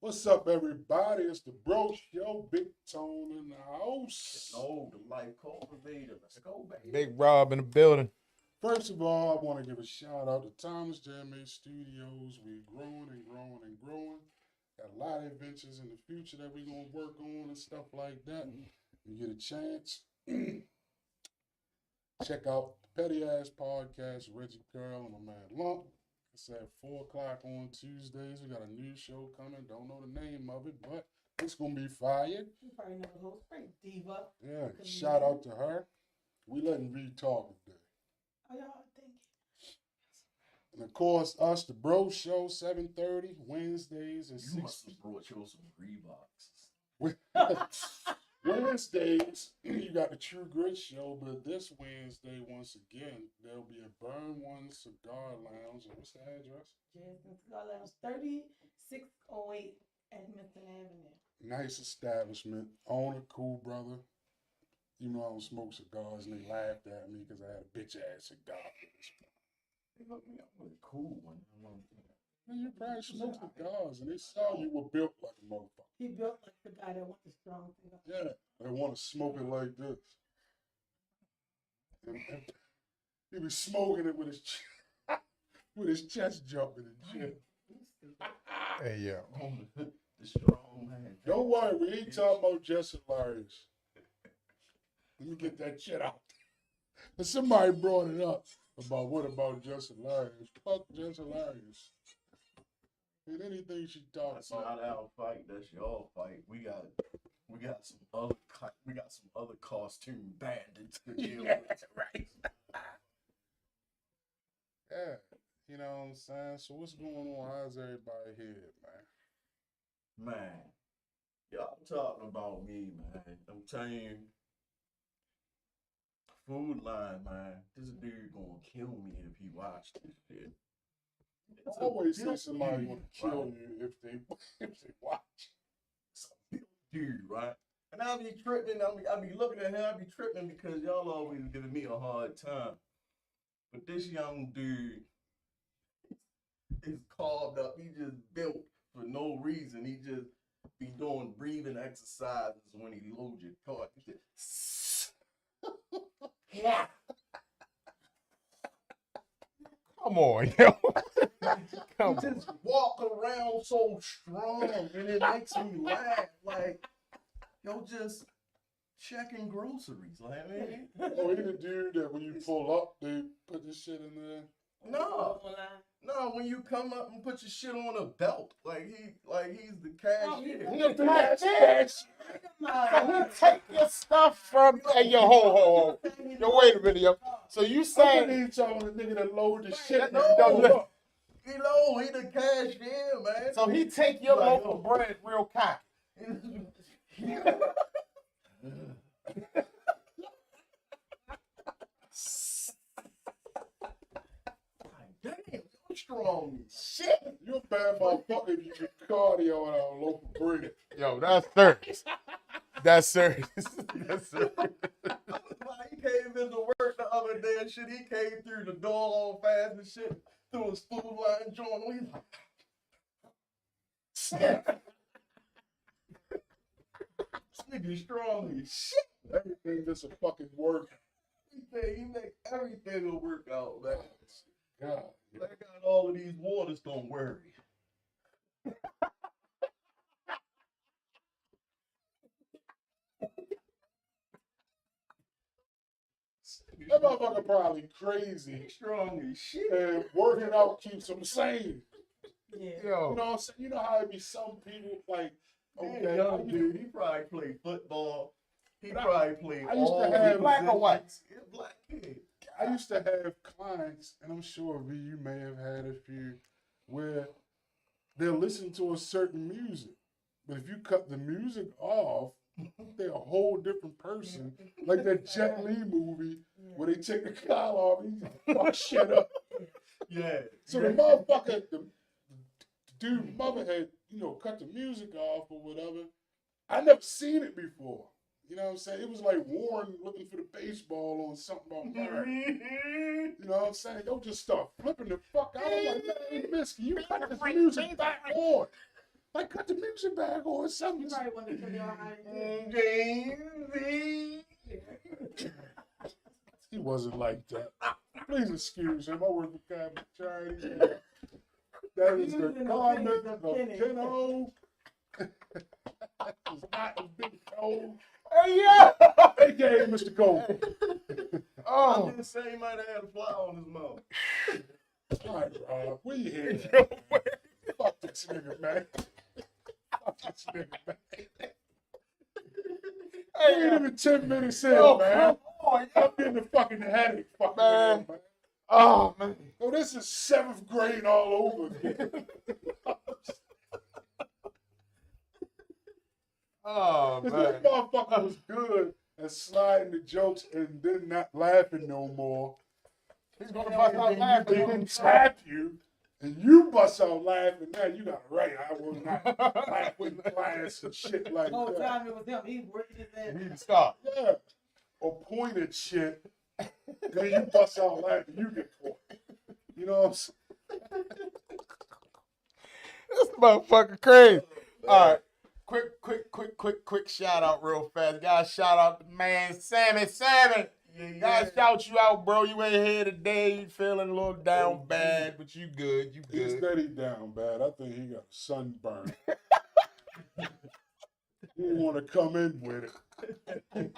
What's up, everybody? It's the Bro Show. Big Tone in the house. No, the life cultivator. Let's go, baby. Big Rob in the building. First of all, I want to give a shout out to Thomas J.M.A. Studios. We're growing and growing and growing. Got a lot of adventures in the future that we're going to work on and stuff like that. You get a chance, check out the Petty Ass Podcast, Reggie Curl and my man Lump. It's at 4 o'clock on Tuesdays. We got a new show coming. Don't know the name of it, but it's going to be fire. You probably know the host, right? Diva. Yeah, shout out to her. We letting Reed talk today. Oh, y'all, thank you. And of course, us, the Bro Show, 7:30, Wednesdays and You must 6. have brought you some Reeboks. Wednesdays, you got the True Grit Show, but this Wednesday, once again, there'll be a Burn One Cigar Lounge. And what's the address? Jasmine Cigar Lounge, 3608 Edmonton Avenue. Nice establishment. Owner, cool brother. You know I don't smoke cigars, and they laughed at me because I had a bitch ass cigar. They hooked me up with a cool one. Man, you probably smoke cigars, and they saw you were built like a motherfucker. He built like the guy that wants the strong thing. Yeah, they want to smoke it like this. And he was smoking it with his with his chest jumping and shit. Hey, yo. The strong man. Don't worry, we ain't talking about Jesse Hilarious. Let me get that shit out. But somebody brought it up about what about Jesse Hilarious. Fuck Jesse Hilarious. And anything she talks That's about. not our fight. That's your fight. We got some other costume bandits to deal Yeah, with. right. Yeah, you know what I'm saying? So what's going on? How's everybody here, man? Man, y'all talking about me, man. I'm telling you, Food Line, man. This dude gonna kill me if he watch this shit. I always say somebody want to kill you if they watch. It's a big dude, right? And I be tripping. I be looking at him. I be tripping because y'all always giving me a hard time. But this young dude is carved up. He just built for no reason. He just be doing breathing exercises when he loads your car. He just, yeah. Come on, yo. He just walk around so strong, and it makes me laugh. Like, yo, just checking groceries. Like, man. Oh, he the dude that when you pull up, they put this shit in there. No, when you come up and put your shit on a belt, he's the cashier. He a cashier. So he take your stuff from. Hey, yo, ho. Yo, wait a minute, yo. So you I'm saying. gonna need y'all the nigga that load the shit. No. He the cashier, man. So he take your Like, loaf of bread real cocky. Damn, you're strong as shit. You're a bad motherfucker if you get cardio and a loaf of bread. Yo, that's serious. That's serious. That's serious. He came into work the other day and shit. He came through the door all fast and shit. Through his Food Line joint. He's like, snap. This nigga strong as shit. Everything just a fucking work. He make everything a workout, man. God. I got all of these waters, don't worry. That motherfucker probably crazy. He's strong as shit. And working out keeps him sane. Yeah. You Yo. know what I'm saying? You know how it be some people like, Okay, okay, young dude, he probably played football. He But probably played I used to all have- Black or white? He's a black kid. I used to have clients, and I'm sure V, you may have had a few, where they'll listen to a certain music, but if you cut the music off, they're a whole different person. Like that Jet Li movie where they take the collar off and he fuck shit up. Yeah. So the motherfucker, the dude mother had, cut the music off or whatever. I never seen it before. You know what I'm saying? It was like Warren looking for the baseball on something about Murray. You know what I'm saying? They'll just start flipping the fuck out. I'm like, man, Miss, can you cut this music back on? Like, cut the music back or You something. probably wanted to tell y'all how you Jay-Z. He wasn't like that. Please excuse him. I work for Catholic Charity. That is the Using comment of of Kenny. Keno. That is not a big Cole. Hey, yeah. AKA Mr. Cole. I'm Oh, just saying he might have had a fly on his mouth. All right, Rob. We here. Fuck this nigga, man. Fuck this nigga, man. I ain't even 10 minutes in, oh, man. come on, I'm getting a fucking headache, fucking Man. man. oh man. Oh, this is 7th grade all over again. Oh This man. motherfucker was good at sliding the jokes and then not laughing no more. He's gonna bust out He laughing. can tap you, and you bust out laughing. Now you got it right. I will not laugh in class and shit like the whole that. time it was him. He working his ass. He need to stop. Yeah. Or pointed shit. Then you bust out laughing. You get caught. You know what I'm saying? This motherfucker crazy. All right. Quick shout out real fast. Guys, shout out to man Sammy. Guys, shout you out, bro. You ain't here today. You feeling a little down bad, but you good. You He's good. steady down bad. I think he got a sunburn. He want to come in with it.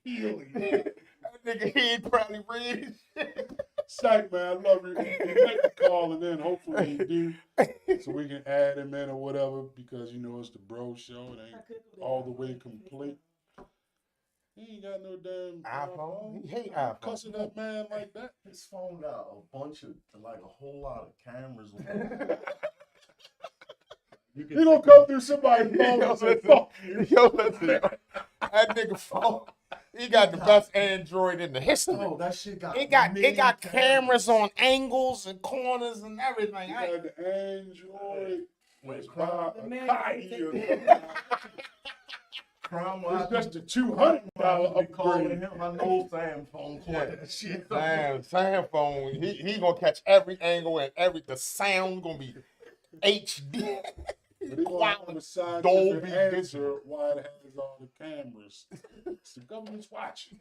Healing. That nigga, he ain't probably read his shit. Psych, man. I love you. He might be calling in. Hopefully he do. So we can add him in or whatever because, you know, it's the Bro Show. It ain't all the way complete. He ain't got no damn iPhone. He hate I'm iPhone. cussing that man like that. His phone got a bunch of, like a whole lot of cameras on it. You He gonna come through somebody's phone Yo, and say, listen. fuck you. Yo, listen. That nigga phone. He got the best Android in the history. Oh, that shit got It got many cameras on angles and corners and everything. He I- got the Android. When It's crime, by The a man Kai can or take- something. crime It's wise, just a $200 calling upgrade. him. I know Sam phone caught that shit. Sam phone. He gonna catch every angle and the sound gonna be HD. But he gonna have a scientific Dolby answer why it has all the cameras. It's the government's watching.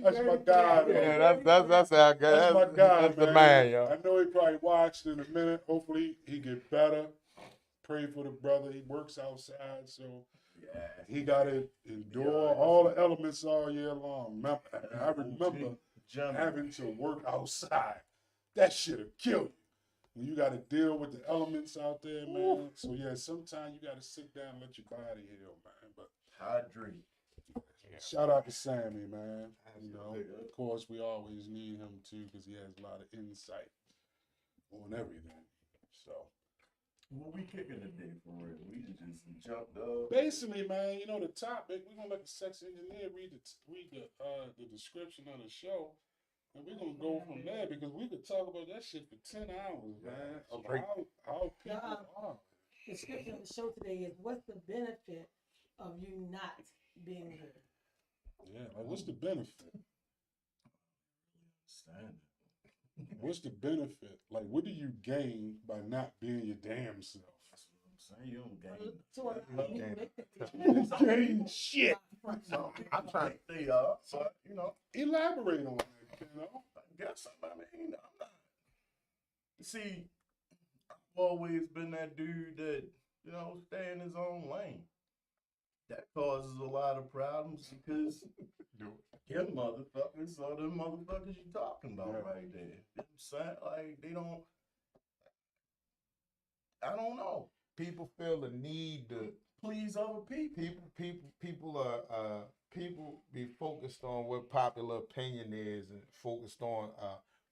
That's my guy. Yeah, man. that's our guy. That's my guy, That's man. the man, yo. I know he probably watched in a minute. Hopefully he get better. Pray for the brother. He works outside, so Yeah. he got to endure all the elements all year long. I remember having to work outside. That shit'll kill you. When you got to deal with the elements out there, man. So yeah, sometimes you got to sit down and let your body heal, man. But Hydrate. shout out to Sammy, man. You know, of course, we always need him too because he has a lot of insight on everything. So What we kicking today for real? We just jumped up. basically, man, you know the topic. We're gonna let the sex engineer read the description of the show, and we're gonna go from there because we could talk about that shit for 10 hours, man. Of how people are. The description of the show today is what's the benefit of you not being here? Yeah, like what's the benefit? Stand What's the benefit? Like, what do you gain by not being your damn self? That's what I'm saying. You don't gain. You gain shit. I'm trying. They are, but you know, Elaborate on that, you know. I guess I mean, I'm not. You see, I've always been that dude that stay in his own lane. That causes a lot of problems because them motherfuckers are the motherfuckers you talking about right there. You know what I'm saying? Like they don't. I don't know. People feel the need to Please other people. people be focused on what popular opinion is and focused on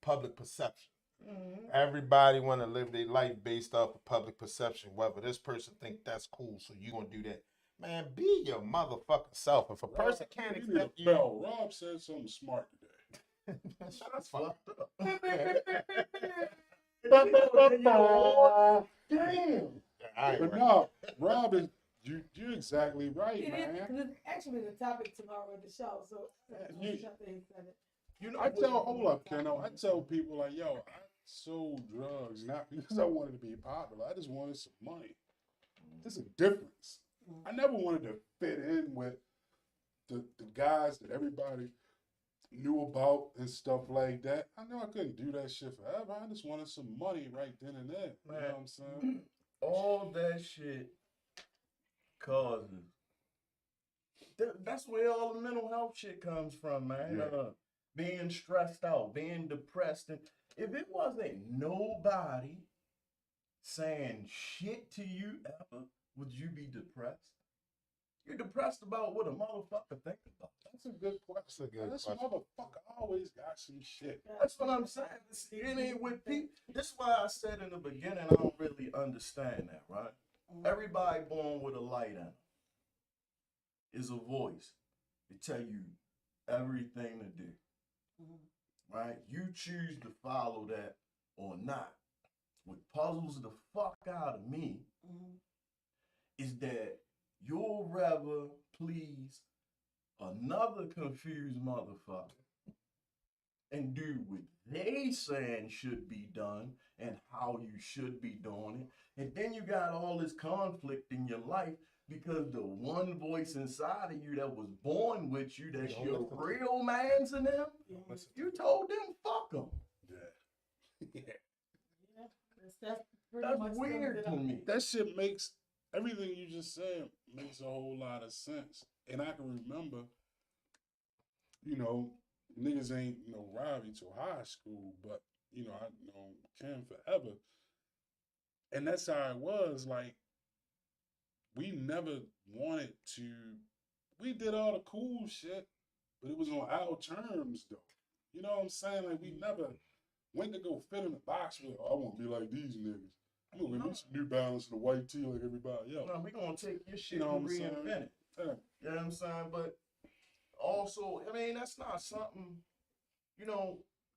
public perception. Mm-hmm. Everybody want to live their life based off of public perception. Whether this person think that's cool, so you gonna do that. Man, be your motherfucking self. If a person can't You need a accept you, bell. Rob said something smart today. That's fucked up. Damn. I ain't But right. no, Rob is you're exactly right, It man. is, 'cause it's actually the topic tomorrow at the show, so You- something he said it. You know, I tell, hold up, Keno. I tell people like, yo, I sold drugs not because I wanted to be popular. I just wanted some money. There's a difference. I never wanted to fit in with the guys that everybody knew about and stuff like that. I knew I couldn't do that shit forever. I just wanted some money right then and there. You know what I'm saying? All that shit causes. That's where all the mental health shit comes from, man. Yeah. Being stressed out, being depressed. And if it wasn't nobody saying shit to you ever, would you be depressed? You're depressed about what a motherfucker think about. That's a good question. This motherfucker always got some shit. That's what I'm saying. It ain't with people. This is why I said in the beginning, I don't really understand that, right? Everybody born with a light in them. Is a voice to tell you everything to do. Right? You choose to follow that or not. What puzzles the fuck out of me is that you'll rather please another confused motherfucker and do what they saying should be done and how you should be doing it. And then you got all this conflict in your life because the one voice inside of you that was born with you, that's your real man's in them, you told them, fuck them. Yeah. That's weird to me. That shit makes everything you just said makes a whole lot of sense. And I can remember, you know, niggas ain't Robbie till high school, but I know Ken forever. And that's how it was. Like, we never wanted to, we did all the cool shit, but it was on our terms though. You know what I'm saying? Like, we never went to go fit in the box with, I won't be like these niggas. I'm gonna get me some New Balance and a white tee like everybody else. No, we gonna take your shit and reinvent it. Yeah. You know what I'm saying? But also, I mean, that's not something,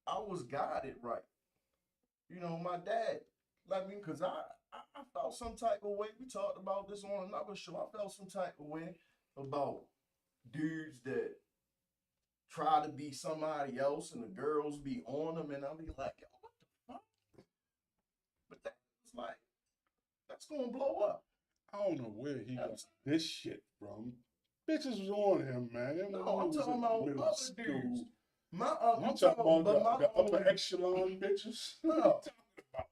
I was guided right. My dad, because I felt some type of way. We talked about this on another show. I felt some type of way about dudes that try to be somebody else and the girls be on them, and I'll be like, yo, what the fuck? But that's like, that's gonna blow up. I don't know where he got this shit from. Bitches was on him, man. No, I'm talking about other dudes. I'm talking about the upper echelon bitches. No.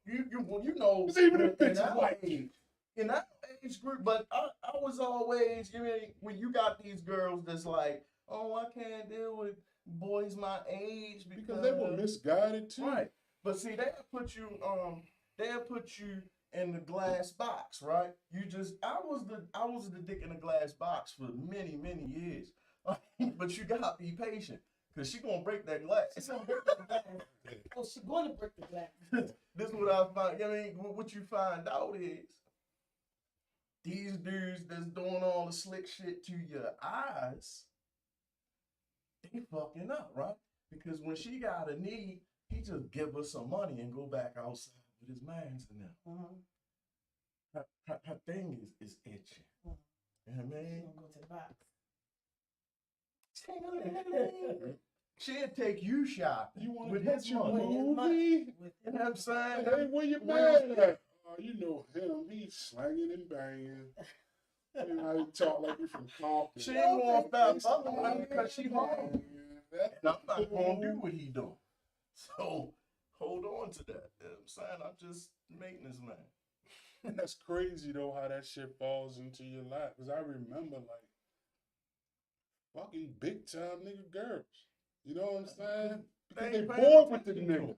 It's even a bitch like in that age group, but I was always, when you got these girls that's like, oh, I can't deal with boys my age because they were misguided too. Right. But see, they'll put you in the glass box, right? I was the dick in the glass box for many, many years. But you gotta be patient. Cause she gonna break that glass. She's gonna break the glass. Oh, she's gonna break the glass. This is what I find. What you find out is these dudes that's doing all the slick shit to your eyes, they fucking up, right? Because when she got a need, he just give her some money and go back outside with his mans in there. Her thing is itching. You know what I mean? She's gonna go to the box. She'll take you shopping. You want to with get his your money. movie? You know what I'm saying? Hey, where you mad at? Oh, you know him. He's slanging and banging. You know, he talk like you from Compton. She ain't gonna stop fucking with him because she home. And I'm not gonna do what he doing. So hold on to that. You know what I'm saying? I'm just maintenance man. And that's crazy though how that shit falls into your lap. Cause I remember like fucking big time nigga girls. You know what I'm saying? Because they bored with the nigga.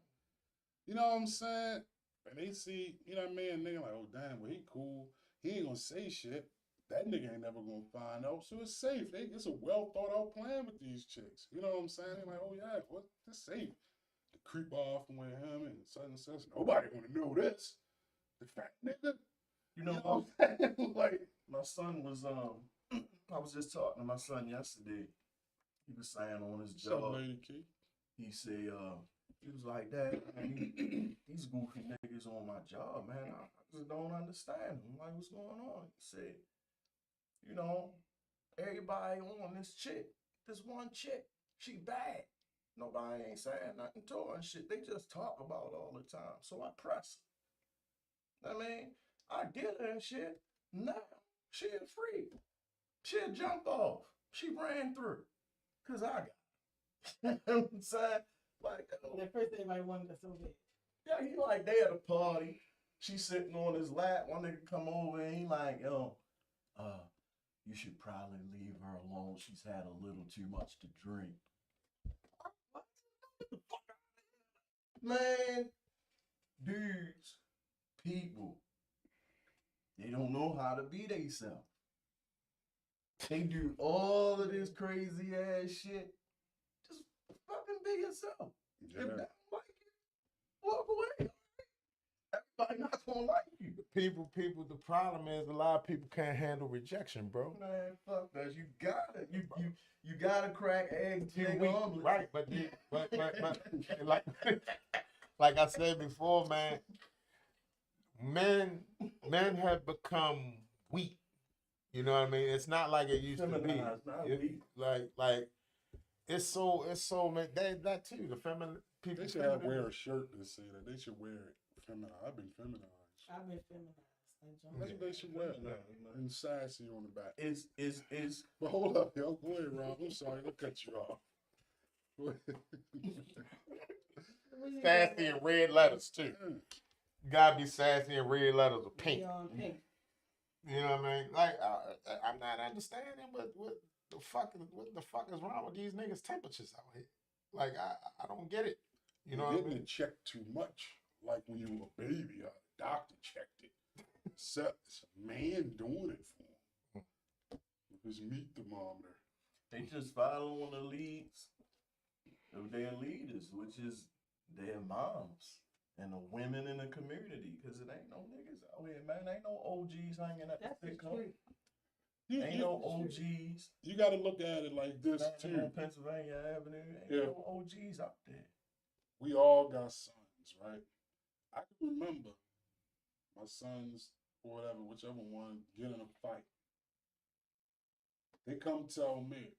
You know what I'm saying? And they see, you know what I mean? Nigga like, oh damn, well he cool. He ain't gonna say shit. That nigga ain't never gonna find out. So it's safe. It's a well thought out plan with these chicks. You know what I'm saying? They're like, oh yeah, well, it's safe. To creep off with him and such and such. Nobody wanna know this. The fat nigga. You know what I'm saying? Like, my son was I was just talking to my son yesterday. He was saying on his job. He said, he was like, Dad, man, these goofy niggas on my job, man. I just don't understand them. Like, what's going on? He said, everybody on this chick, this one chick, she bad. Nobody ain't saying nothing to her and shit. They just talk about it all the time. So I press her. I mean, I get her and shit. Now, she a freak. She jumped off. She ran through. Cause I got it. You know what I'm saying? Like, At first, everybody wanted us so bad. yeah, he like, they at a party. She sitting on his lap. One nigga come over and he like, yo, you should probably leave her alone. She's had a little too much to drink. What? Get the fuck out of here. Man, dudes, people, they don't know how to be themselves. They do all of this crazy ass shit. Just fucking be yourself. If they don't like you, walk away. Everybody not gonna like you. People, the problem is a lot of people can't handle rejection, bro. Man, fuck that. You gotta crack eggs, egg omelet. Right, but like, like I said before, man, men have become weak. You know what I mean? It's not like it used to be. Like it's so man. That too. The feminine people. They should wear a shirt that say that. They should wear it. I've been feminized. I've been feminized. That's what they should wear. And sassy on the back. Is But hold up, yo. Go ahead, Rob. I'm sorry. I'll cut you off. Go ahead. Sassy in red letters too. You gotta be sassy in red letters or pink. Pink. You know what I mean? Like I'm not understanding what the fuck is wrong with these niggas' temperatures out here. Like I don't get it. You know what I mean? Getting checked too much, like when you were a baby, a doctor checked it. It's a man doing it for him. With his meat thermometer. they just following the leads of their leaders, which is their moms and the women in the community. Cause it ain't no niggas out here, man. Ain't no OGs hanging at That's the the pickup. truth. Ain't no OGs. You got to look at it like this Standing too. on Pennsylvania Avenue. Ain't Yeah. no OGs out there. We all got sons, right? I can remember my sons or whatever, whichever one, get in a fight. They come tell me.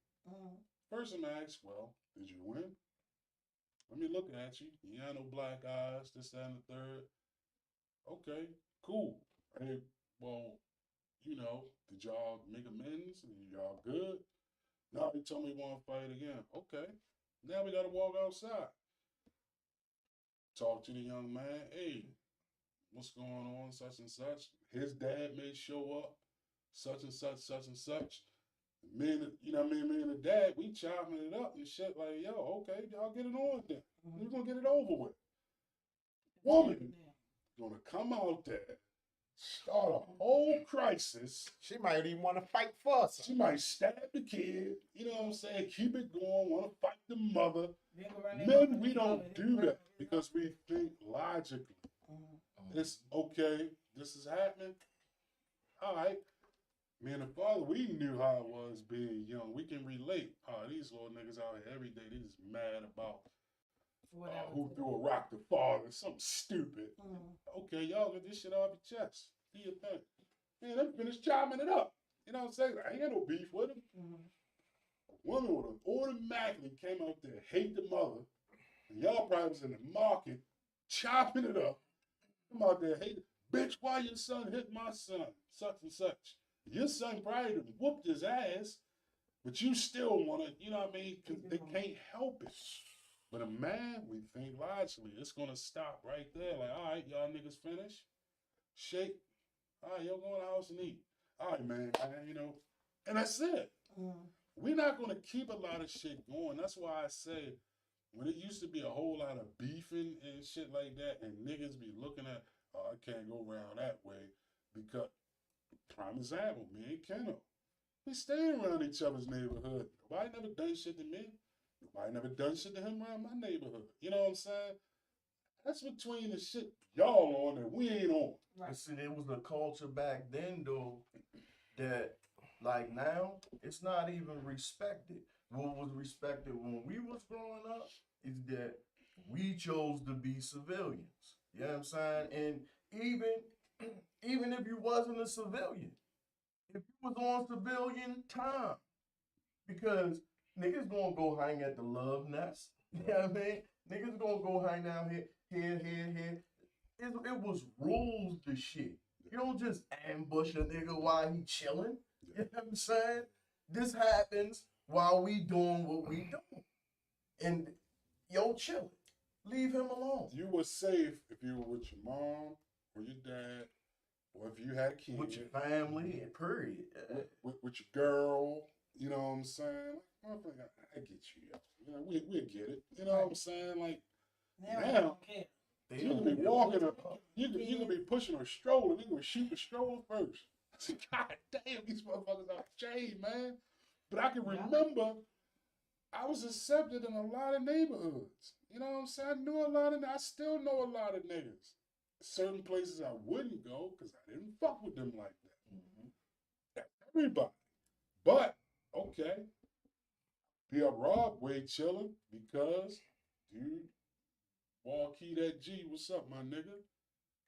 First I'm asked, well, did you win? Let me look at you. You ain't no black eyes, this, that, and the third. Okay, cool. Hey, well, you know, did y'all make amends? Y'all good? No, they told me you want to fight again. Okay. Now we got to walk outside. Talk to the young man. Hey, what's going on, such and such? His dad may show up, such and such, such and such. Me and you know what I mean, me and the dad, we chopping it up and shit like, yo, okay, y'all get it on then. We're gonna get it over with. Woman gonna come out there, start a whole crisis. She might even want to fight for us. She might stab the kid, you know what I'm saying? Keep it going, wanna fight the mother. Men, we don't do that because we think logically. It's okay, this is happening. All right. Me and the father, we knew how it was being young. We can relate. These little niggas out here every day, they just mad about who threw a rock to father, something stupid. Okay, y'all get this shit off your chest. Do your thing. Man, they finished chopping it up. You know what I'm saying? I ain't got no beef with him. A woman would have automatically came out there, hate the mother, and y'all probably was in the market chopping it up. Come out there, hate it. Bitch, why your son hit my son? Such and such. Your son probably done whooped his ass, but you still want to, you know what I mean? Because they can't help it. But a man, we think logically, it's going to stop right there. Like, all right, y'all niggas finish. Shake. All right, y'all go in the house and eat. All right, man, you know. And that's it. We're not going to keep a lot of shit going. That's why I say, when it used to be a whole lot of beefing and shit like that, and niggas be looking at, oh, I can't go around that way because, prime example, me and Keno, we staying around each other's neighborhood. Nobody never done shit to me. Nobody never done shit to him around my neighborhood. You know what I'm saying? That's between the shit y'all on and we ain't on. Right. But see, there was a culture back then, though, that, like now, it's not even respected. What was respected when we was growing up is that we chose to be civilians. You know what I'm saying? And even if you wasn't a civilian, if you was on civilian time, because niggas gonna go hang at the love nest. You know what I mean? Niggas gonna go hang out here. It was rules to shit. You don't just ambush a nigga while he chilling. You know what I'm saying? This happens while we doing what we doing. And yo, chilling. Leave him alone. You were safe if you were with your mom or your dad, or if you had a kid. With your family, period. With your girl, you know what I'm saying? Like, I get you. You know, we get it. You know what I'm saying? Like, Now I now don't care. you can be walking, you can be pushing a stroller, you can shoot the stroller first. I said, God damn, these motherfuckers are chained, man. But I can remember I was accepted in a lot of neighborhoods. You know what I'm saying? I still know a lot of niggas. Certain places I wouldn't go because I didn't fuck with them like that. That's everybody. But, okay. P.R. Rob way chilling because, dude, Wall Key that G, what's up, my nigga?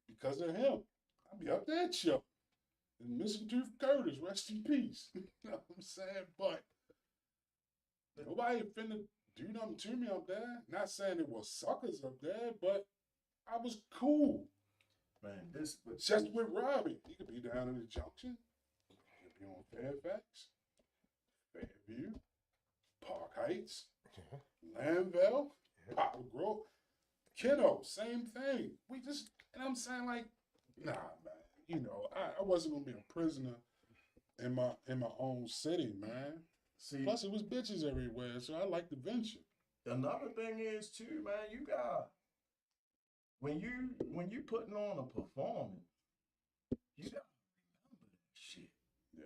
Because of him. I'll be up there chilling. And Missing Tooth Curtis, rest in peace. You know what I'm saying? But nobody finna do nothing to me up there. Not saying it was suckers up there, but I was cool. Man, Just with Robbie. He could be down in the Junction. He could be on Fairfax, Fairview, Park Heights, Landville, Poplar Grove, Kiddo, same thing. We just, and I'm saying like, nah, man. You know, I wasn't gonna be a prisoner in my own city, man. see, Plus, it was bitches everywhere, so I like the venture. another thing is too, man. You got when you putting on a performance, you got to remember that shit. Yeah,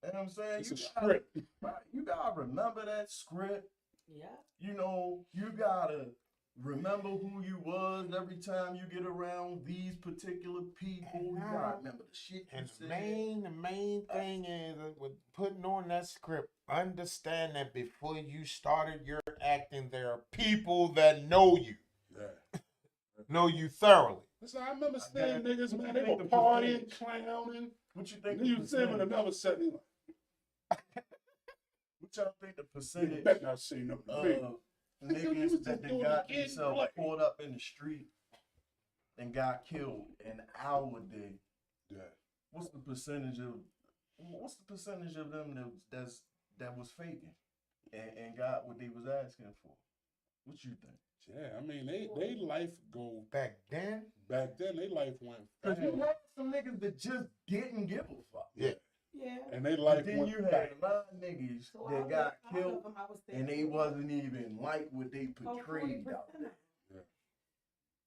You know what I'm saying? it's you a gotta, script. right, you gotta remember that script. Yeah. You know, you gotta remember who you was every time you get around these particular people. You gotta remember the shit you And said. the main thing is with putting on that script, understand that before you started your acting, there are people that know you, Yeah. know you thoroughly. Listen, I remember seeing niggas, What man, you they think were the partying, percentage? clowning. What you And think? then you see them in another set, they like, What y'all think the you percentage better not say nothing to me. of You was niggas just that they doing got the kid themselves play. caught up in the street and got killed in our day? Yeah. What's the percentage of them that was faking and got what they was asking for? What you think? Yeah, I mean, they life go Back then, back then. They life went Cause fast. you had some niggas that just didn't give a fuck. yeah. Yeah. And they But life then went you had fast. a lot of niggas So that got killed them, I was and they thinking, wasn't even like what they oh, portrayed 40% out there.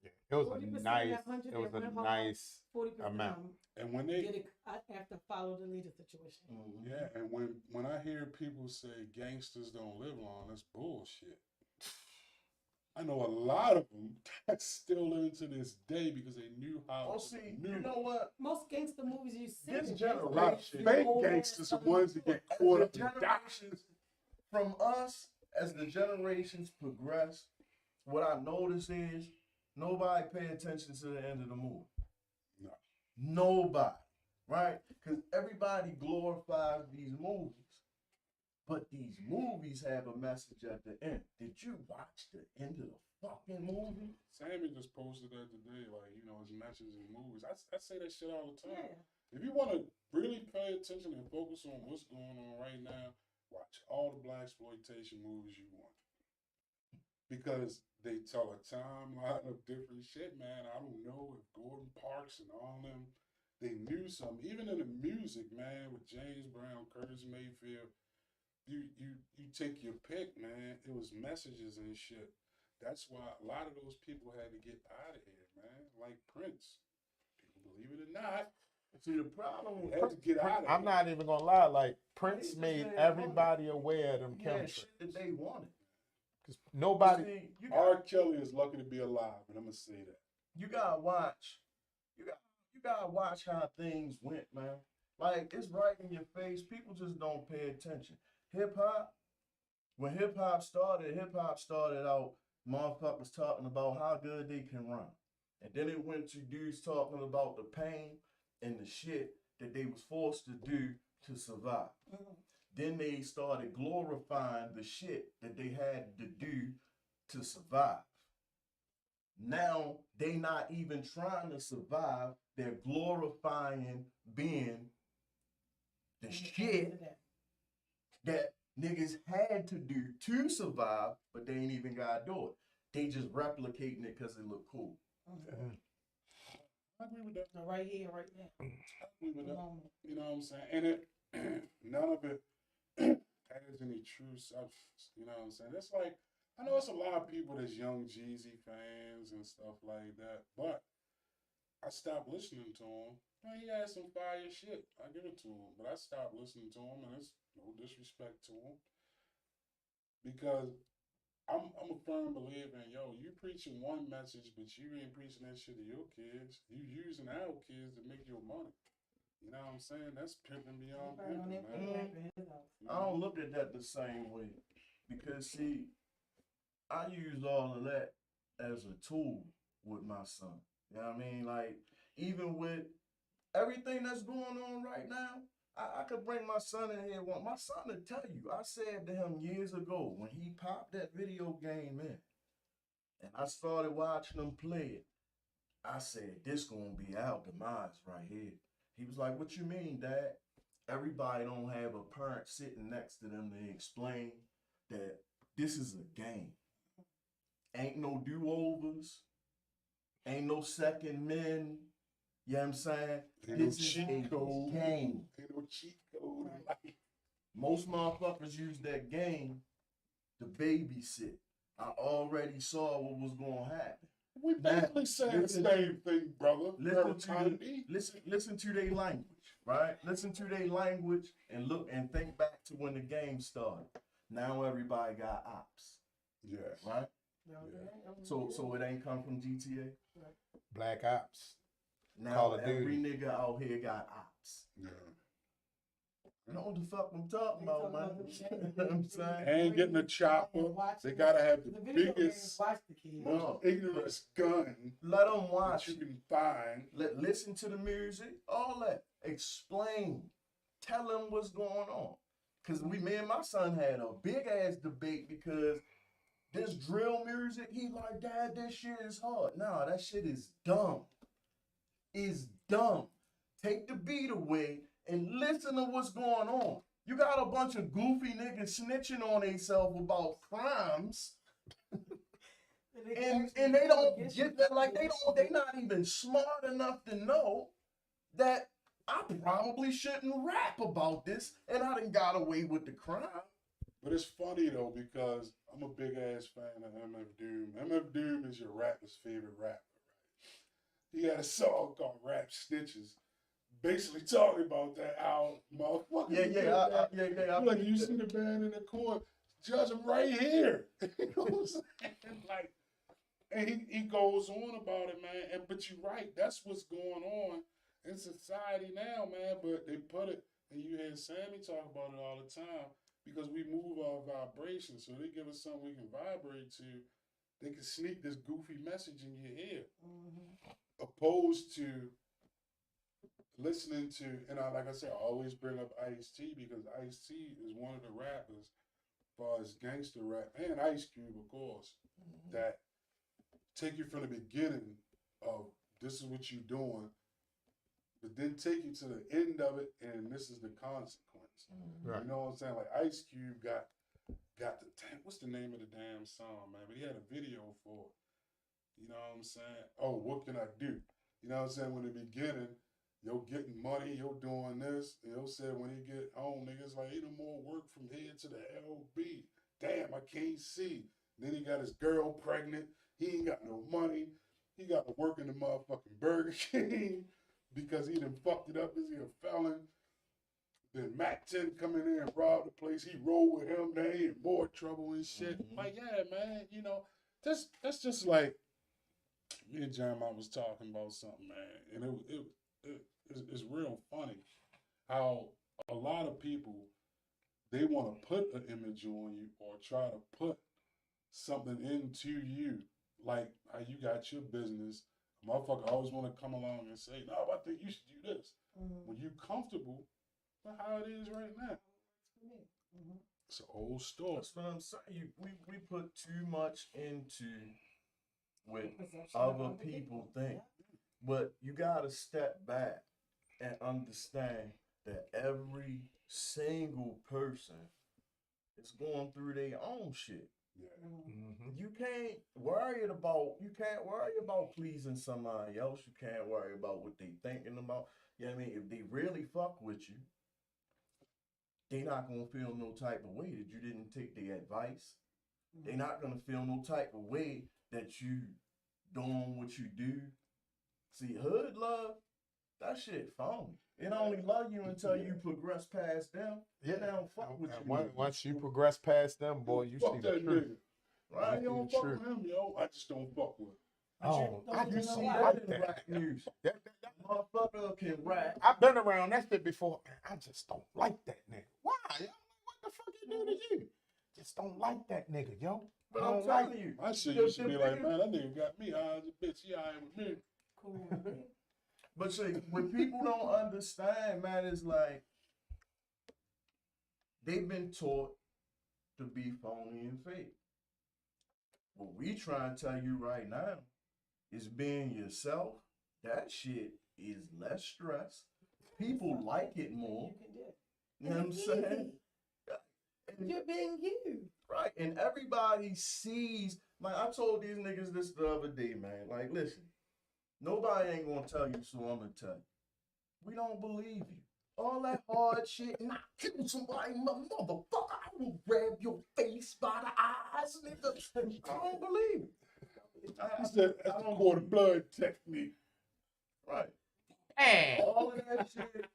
It was 40% a nice, that 100 it was that a went home, nice 40% amount. And when they did it after follow the leader situation. yeah, and when I hear people say gangsters don't live long, that's bullshit. I know a lot of them that's still living to this day because they knew how. Oh, to see, maneuver. you know what? Most gangster movies you see. This A lot of generation, fake old gangsters are ass ones that get As caught the up in doctrines. generations from us, as the generations progress, what I notice is nobody pay attention to the end of the movie. No. Nobody, right? Because everybody glorifies these movies. But these movies have a message at the end. Did you watch the end of the fucking movie? Sammy just posted that today, like, you know, his messages in movies. I say that shit all the time. Yeah. If you want to really pay attention and focus on what's going on right now, watch all the blaxploitation movies you want. Because they tell a timeline of different shit, man. I don't know if Gordon Parks and all them, they knew something. Even in the music, man, with James Brown, Curtis Mayfield, you take your pick, man. It was messages and shit. That's why a lot of those people had to get out of here, man. Like Prince. People believe it or not, See, the problem they had to get out of I'm here. not even gonna lie. Like Prince He's made just everybody aware of them yeah, chemtrails. shit that they wanted. Cause nobody. See, R. Kelly is lucky to be alive, and I'm gonna say that. you gotta watch. You gotta watch how things went, man. Like it's right in your face. People just don't pay attention. Hip hop. When hip hop started out motherfuckers talking about how good they can run, and then it went to dudes talking about the pain and the shit that they was forced to do to survive. Then they started glorifying the shit that they had to do to survive. Now they not even trying to survive. They're glorifying being the shit that niggas had to do to survive, but they ain't even gotta do it. They just replicating it because it look cool. I agree with that. No, right here, right now. I agree with The that. moment. You know what I'm saying? And it none of it has any true substance. You know what I'm saying? It's like I know it's a lot of people that's young Jeezy fans and stuff like that, but I stopped listening to him. Man, he had some fire shit. I give it to him, but I stopped listening to him, and it's no disrespect to him because I'm a firm believer in you preaching one message, but you ain't preaching that shit to your kids. You using our kids to make your money. You know what I'm saying? That's pimping beyond pimping, man. I don't look at that the same way because see, I use all of that as a tool with my son. You know what I mean? Like even with everything that's going on right now, I could bring my son in here. My son will tell you, I said to him years ago when he popped that video game in and I started watching him play it, I said, this gonna be our demise right here. He was like, what you mean, Dad? Everybody don't have a parent sitting next to them to explain that this is a game. Ain't no do-overs, ain't no second men. You know what I'm saying? Ain't no This is cheat a code. game. Ain't no cheat code. Like, Most motherfuckers use that game to babysit. I already saw what was gonna happen. we basically saying the listen- same thing, brother. Listen to their language, right? Listen to their language and look and think back to when the game started. Now everybody got ops, Yeah. right? So it ain't come from GTA. Black Ops. Now Call of every Duty. nigga out here got ops. Yeah. You know what the fuck I'm talking about, man? You know what I'm saying? Ain't getting a chopper. They gotta have the video games biggest, watch the kids. most ignorant gun Let them that watch you it. can find. Listen to the music, all that. Explain. Tell them what's going on. Cause me and my son had a big ass debate because this drill music, he like, Dad, this shit is hard. Nah, that shit is dumb. It's dumb. Take the beat away and listen to what's going on. You got a bunch of goofy niggas snitching on themselves about crimes. And they don't get that, like they not even smart enough to know that I probably shouldn't rap about this and I done got away with the crime. But it's funny though because I'm a big ass fan of MF Doom. MF Doom is your rapper's favorite rapper, right? He had a song called Rap Snitches, basically talking about that how motherfucker. Yeah. Like you see the man in the court, judge him right here. You know what I'm saying? Like, and he goes on about it, man. And but you're right, that's what's going on in society now, man. But they put it, and you hear Sammy talk about it all the time. Because we move our vibrations, so they give us something we can vibrate to. They can sneak this goofy message in your ear, opposed to listening to. And like I said, I always bring up Ice-T because Ice-T is one of the rappers, as far as gangster rap, and Ice Cube, of course, that take you from the beginning of this is what you're doing, but then take you to the end of it, and this is the consequence. Right. You know what I'm saying? Like Ice Cube got the what's the name of the damn song, man? But he had a video for it. You know what I'm saying? Oh, what can I do? You know what I'm saying? When the beginning, yo getting money, yo doing this. Yo said when he get home, niggas like ain't no more work from here to the LB. Damn, I can't see. Then he got his girl pregnant. He ain't got no money. He got to work in the motherfucking Burger King because he done fucked it up. Is he a felon? Then Mac 10 come in there and rob the place. He roll with him. They in more trouble and shit. Like, yeah, man, you know, that's just like me and John was talking about something, man. And it's real funny how a lot of people, they want to put an image on you or try to put something into you. Like how you got your business. A motherfucker always want to come along and say, no, I think you should do this. When you comfortable, but how it is right now. It's an old story. That's what I'm saying. We put too much into what Perception other of people Yeah. think. But you gotta step back and understand that every single person is going through their own shit. Yeah. Mhm. You can't worry about pleasing somebody else. You can't worry about what they thinking about. You know what I mean? If they really fuck with you, they not gonna feel no type of way that you didn't take their advice. They not gonna feel no type of way that you doing what you do. See, hood love, that shit phony. It only love you until you progress past them. Yeah. They don't fuck with And you. no more. once you progress past them, boy, you fuck see the that truth. nigga. Right? I see don't the fuck truth. with him, yo. I just don't fuck with him. Oh, But I you just know see why? like That in that. rap music. That- Motherfucker can rap. I've been around that shit before. Man, I just don't like that nigga. Why? Yo? What the fuck he do to you? Just don't like that nigga, yo. But I I'm don't like telling you, My shit the- used to the be like, biggest- man, that nigga got me high as a bitch. He high with me. Cool. But see, what people don't understand, man, is like they've been taught to be phony and fake. What we trying to tell you right now is being yourself. That shit is less stress. People like it more. You can do it. You know what I'm It's saying? easy. You're being you. Right. And everybody sees, like I told these niggas this the other day, man. Like, listen, nobody ain't gonna tell you, so I'm gonna tell you. We don't believe you. All that hard shit, and I kill somebody, motherfucker. I will grab your face by the eyes, nigga. I don't believe it. He said, that's the quarter blood technique. Right. Damn. All of that shit,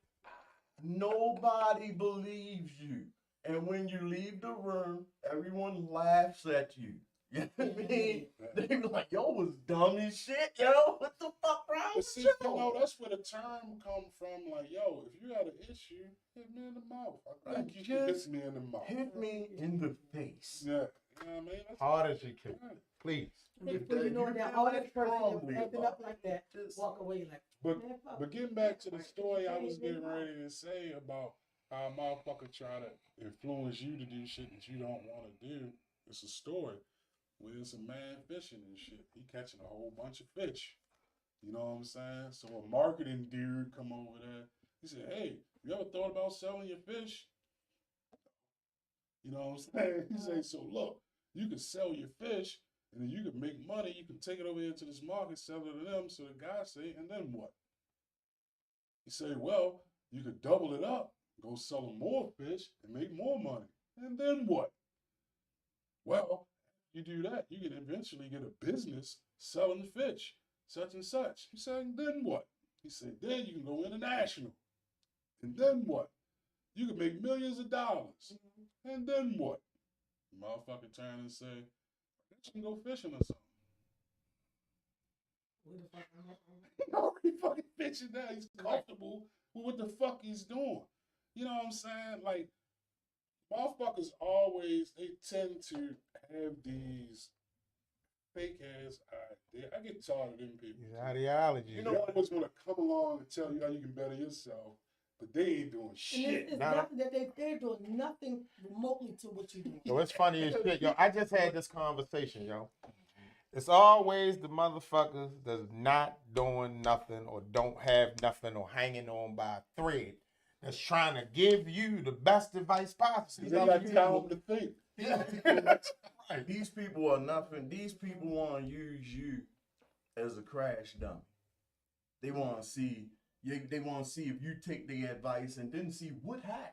nobody believes you. And when you leave the room, everyone laughs at you. You know what I mean? They be like, yo was dumb as shit, yo. What the fuck wrong But with see, you? you know, that's where the term come from. Like, yo, if you had an issue, hit me in the mouth. I think you should hit me in the mouth. Hit me in the face. Yeah. You know what I mean? That's Hard as you can. Please. And before you know it, that feel honest person that strongly was acting about up like that, Just- walk away like, But man, fuck. but getting back to the story I was getting ready to say about how a motherfucker try to influence you to do shit that you don't want to do. It's a story where it's a man fishing and shit. He catching a whole bunch of fish. You know what I'm saying? So a marketing dude come over there. He said, "Hey, you ever thought about selling your fish?" You know what I'm saying? He said, "So look, you can sell your fish, and then you can make money. You can take it over into this market, sell it to them." So the guy say, "And then what?" He said, "Well, you could double it up, go sell them more fish, and make more money. And then what?" "Well, you do that, you can eventually get a business selling fish, such and such." He said, "And then what?" He said, "Then you can go international. And then what? You can make millions of dollars. And then what?" The motherfucker turned and said, "I guess you can go fishing or something." Where the fuck am I? He already fucking fishing now. He's comfortable with what the fuck he's doing. You know what I'm saying? Like, motherfuckers always, they tend to have these fake ass ideas. I get tired of them people. These ideologies. You know, they always want to come along and tell you how you can better yourself, but they ain't doing And shit. it's Nah. nothing that they're doing nothing remotely to what you do. So it's funny as shit, yo. I just had this conversation, yo. It's always the motherfuckers that's not doing nothing or don't have nothing or hanging on by a thread that's trying to give you the best advice possible. They got time to think. Right. These people are nothing. These people want to use you as a crash dummy. They want to see. They want to see if you take their advice and then see what happens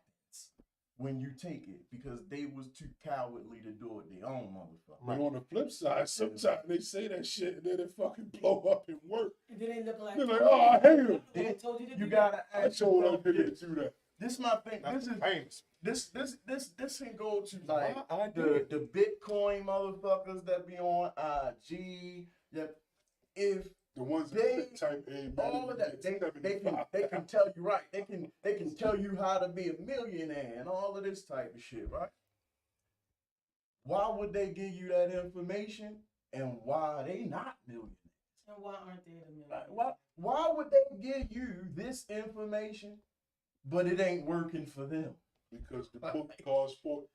when you take it, because they was too cowardly to do it their own motherfucker. But on the flip side, sometimes they say that shit and then it fucking blow up and work. And then they look like, They're like, "Oh, I hate him. I told you to You do gotta I ask told yourself that nigga this. to do that." This my thing. That's This is famous. this can go to like I do. the Bitcoin motherfuckers that be on IG. That if The ones They- that type A, man, all of that, they can tell you right. They can tell you how to be a millionaire and all of this type of shit, right? Why would they give you that information, and why are they not millionaires? And why aren't they the Like, millionaires? why would they give you this information, but it ain't working for them? because the book costs $14.95.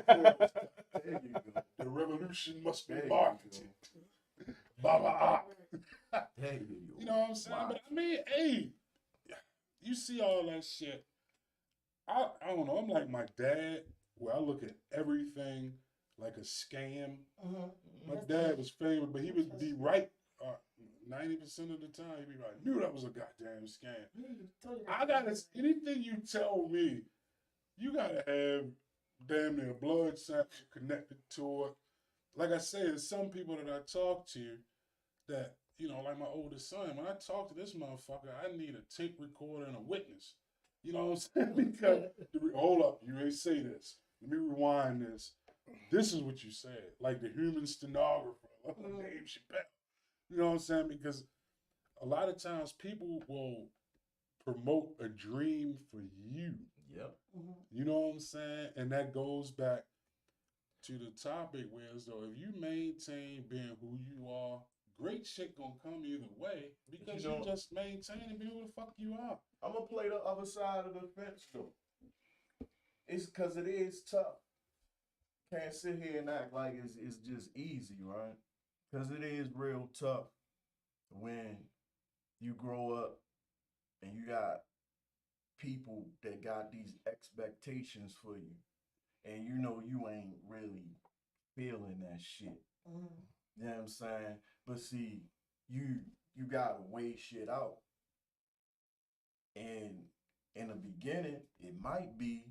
There you go. The revolution must be There you marketed. Baba Ah. There you go. You know what I'm saying? But I mean, hey, you see all that shit. I don't know. I'm like my dad, where I look at everything like a scam. My dad was famous, but he would be right 90% of the time. He'd be right. Knew that was a goddamn scam. I gotta, anything you tell me, you gotta have damn near blood sample connected to it. Like I said, there's some people that I talk to that, you know, like my oldest son, when I talk to this motherfucker, I need a tape recorder and a witness. You know what I'm saying? Because, hold up, you ain't say this. Let me rewind this. This is what you said. Like the human stenographer, like Dave Chappelle. You know what I'm saying? Because a lot of times people will promote a dream for you. Yep. You know what I'm saying? And that goes back to the topic where as though if you maintain being who you are, great shit gonna come either way because you just maintain being who the fuck you are. I'm gonna play the other side of the fence though. It's because it is tough. Can't sit here and act like it's just easy, right? Because it is real tough when you grow up and you got people that got these expectations for you, and you know you ain't really feeling that shit. You know what I'm saying? But see, you gotta weigh shit out. And in the beginning, it might be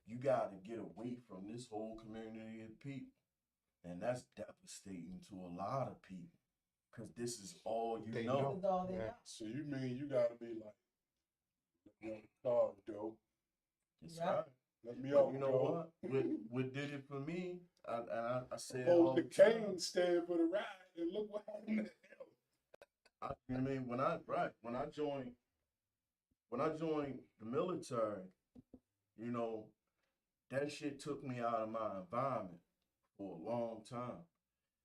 you gotta get away from this whole community of people. And that's devastating to a lot of people. Cause this is all you They know. know. This is all they know. So you mean you gotta be like, let me out the car, dope. That's Yeah. right. Let me But out, you know dope. what did it for me? I said Oh, all the the time. cane stand for the ride, and look what happened to him. You know what I mean? When I joined the military, you know, that shit took me out of my environment for a long time.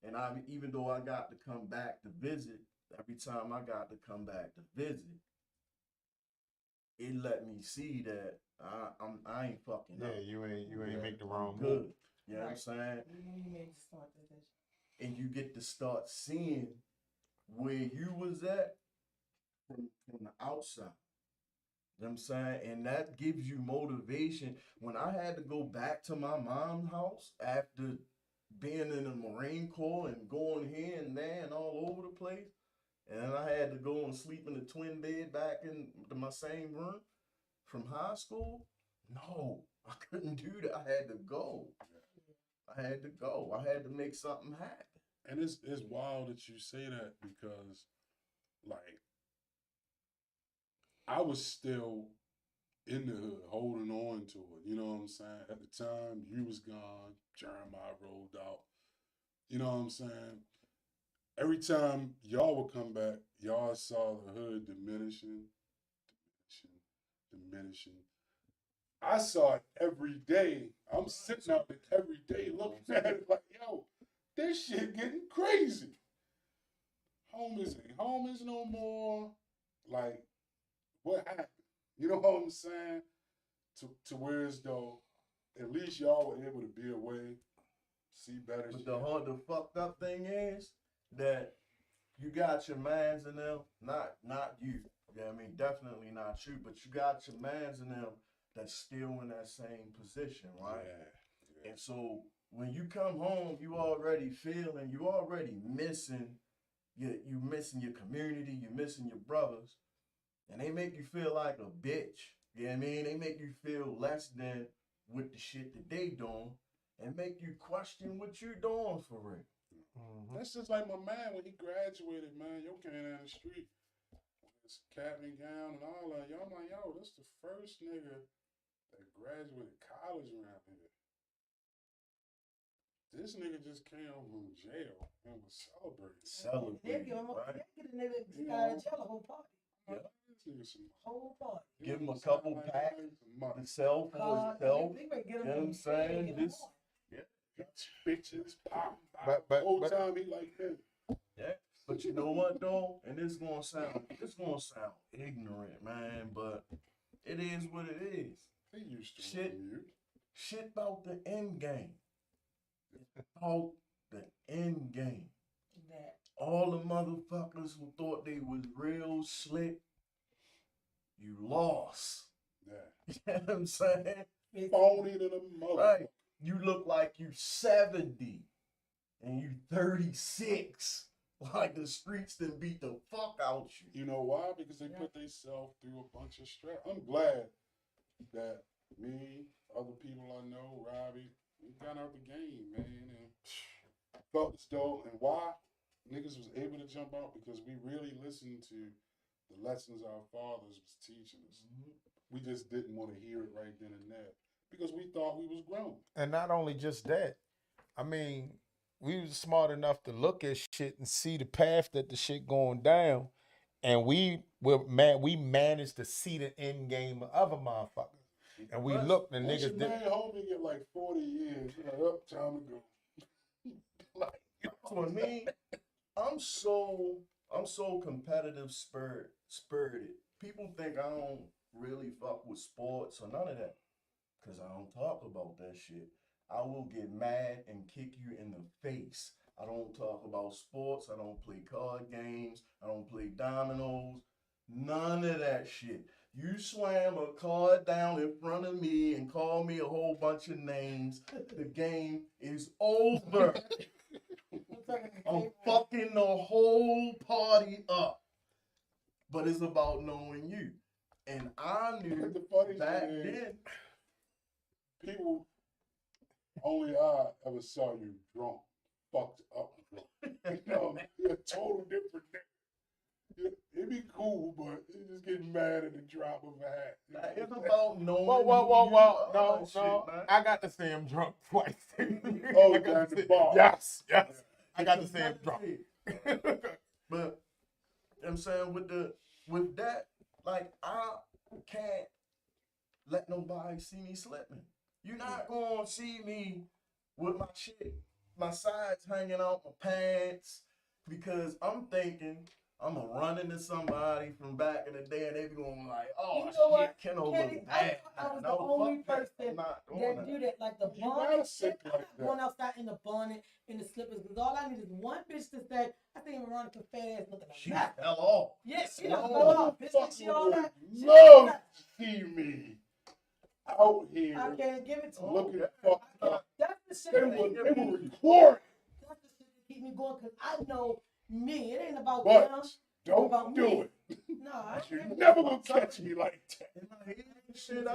And even though I got to come back to visit, every time I got to come back to visit, it let me see that I ain't fucking up. Yeah, you ain't make the wrong Good. move. You know what I'm saying? You made the smart decision. And you get to start seeing where you was at from the outside. You know what I'm saying? And that gives you motivation. When I had to go back to my mom's house after being in the Marine Corps and going here and there and all over the place, and then I had to go and sleep in the twin bed back in my same room from high school, no, I couldn't do that. I had to go. I had to go. I had to make something happen. And it's wild that you say that because, like, I was still in the hood, holding on to it. You know what I'm saying? At the time, you was gone, Jeremiah rolled out. You know what I'm saying? Every time y'all would come back, y'all saw the hood diminishing, diminishing. I saw it every day. I'm sitting out there every day looking at it like, yo, this shit getting crazy. Homies ain't homies no more. Like, what happened? You know what I'm saying? To where as though at least y'all were able to be away, see better But shit. the fucked up thing is that you got your mans in them, not you. You know what I mean? Definitely not you, but you got your mans in them that's still in that same position, right? Yeah. And so when you come home, you already feeling, you already missing you missing your community, you missing your brothers, and they make you feel like a bitch. You know what I mean? They make you feel less than with the shit that they doing and make you question what you doing for real. That's just like my man when he graduated, man. Yo came down the street with his cap and gown and all that. Y'all like, yo, this the first nigga that graduated college around here. This nigga just came home from jail and was celebrating. They give him Right? get a nigga out of jail a whole party. Yeah. This nigga some Whole party. Give him a couple packs to sell for himself. They might get him You know what I'm saying? This, bitches pop. But- whole time he like this. yeah. But you know what though? And this gonna sound ignorant, man, but it is what it is. They used to Shit. mute. Shit about the end game. About the end game. That. All the motherfuckers who thought they was real slick, you lost. Yeah. You know what I'm saying? Phony to the mother. Right. You look like you 70 and you 36. Like the streets done beat the fuck out you. You know why? Because they put themselves through a bunch of stress. I'm glad that me, other people I know, Robbie, we got out the game, man, and felt the stole. And why niggas was able to jump out? Because we really listened to the lessons our fathers was teaching us. We just didn't want to hear it right then and there because we thought we was grown. And not only just that, I mean, we was smart enough to look at shit and see the path that the shit going down, and we managed to see the end game of other motherfuckers. And we looked and Once niggas your man did. homie get like 40 years, you're like, oh, time to go. For me, I'm so competitive spirited. People think I don't really fuck with sports or none of that. Cause I don't talk about that shit. I will get mad and kick you in the face. I don't talk about sports. I don't play card games. I don't play dominoes. None of that shit. You slam a card down in front of me and call me a whole bunch of names. The game is over. I'm fucking the whole party up. But it's about knowing you. And I knew The funny back shit is, then. people, only I ever saw you drunk, fucked up drunk. You know, you're a total different nigga. It'd be cool, but you just get mad at the drop of a hat. Like, it's about knowing. Whoa. No. Shit, man. I got to see him drunk twice. Oh, I got down to the see- bar. Yes. I got to see him drunk. But you know what I'm saying with that, like I can't let nobody see me slipping. You're not gonna see me with my shit, my sides hanging out my pants, because I'm thinking I'm gonna run into somebody from back in the day and they be going like, oh You know shit, what, Keno Kenny, look I bad. was the No, only fuck that. person I'm not doing that that. do that, like the You gotta bonnet sit shit. I'm like not that. going outside in the bonnet, in the slippers, because all I need is one bitch to say, I think Veronica fat ass looking like She that. fell off. Yeah, she No, done fell off. Bitch, think she all Motherfucker that. would She love that. to see me out I here can't give it to her. looking yeah. fucked up. That's the shit They that would keep record. that's the shit that keep me going, because I know me. It ain't about But them. don't about do me. it. No, I You're can't. never gonna catch me like that. In my head, shit,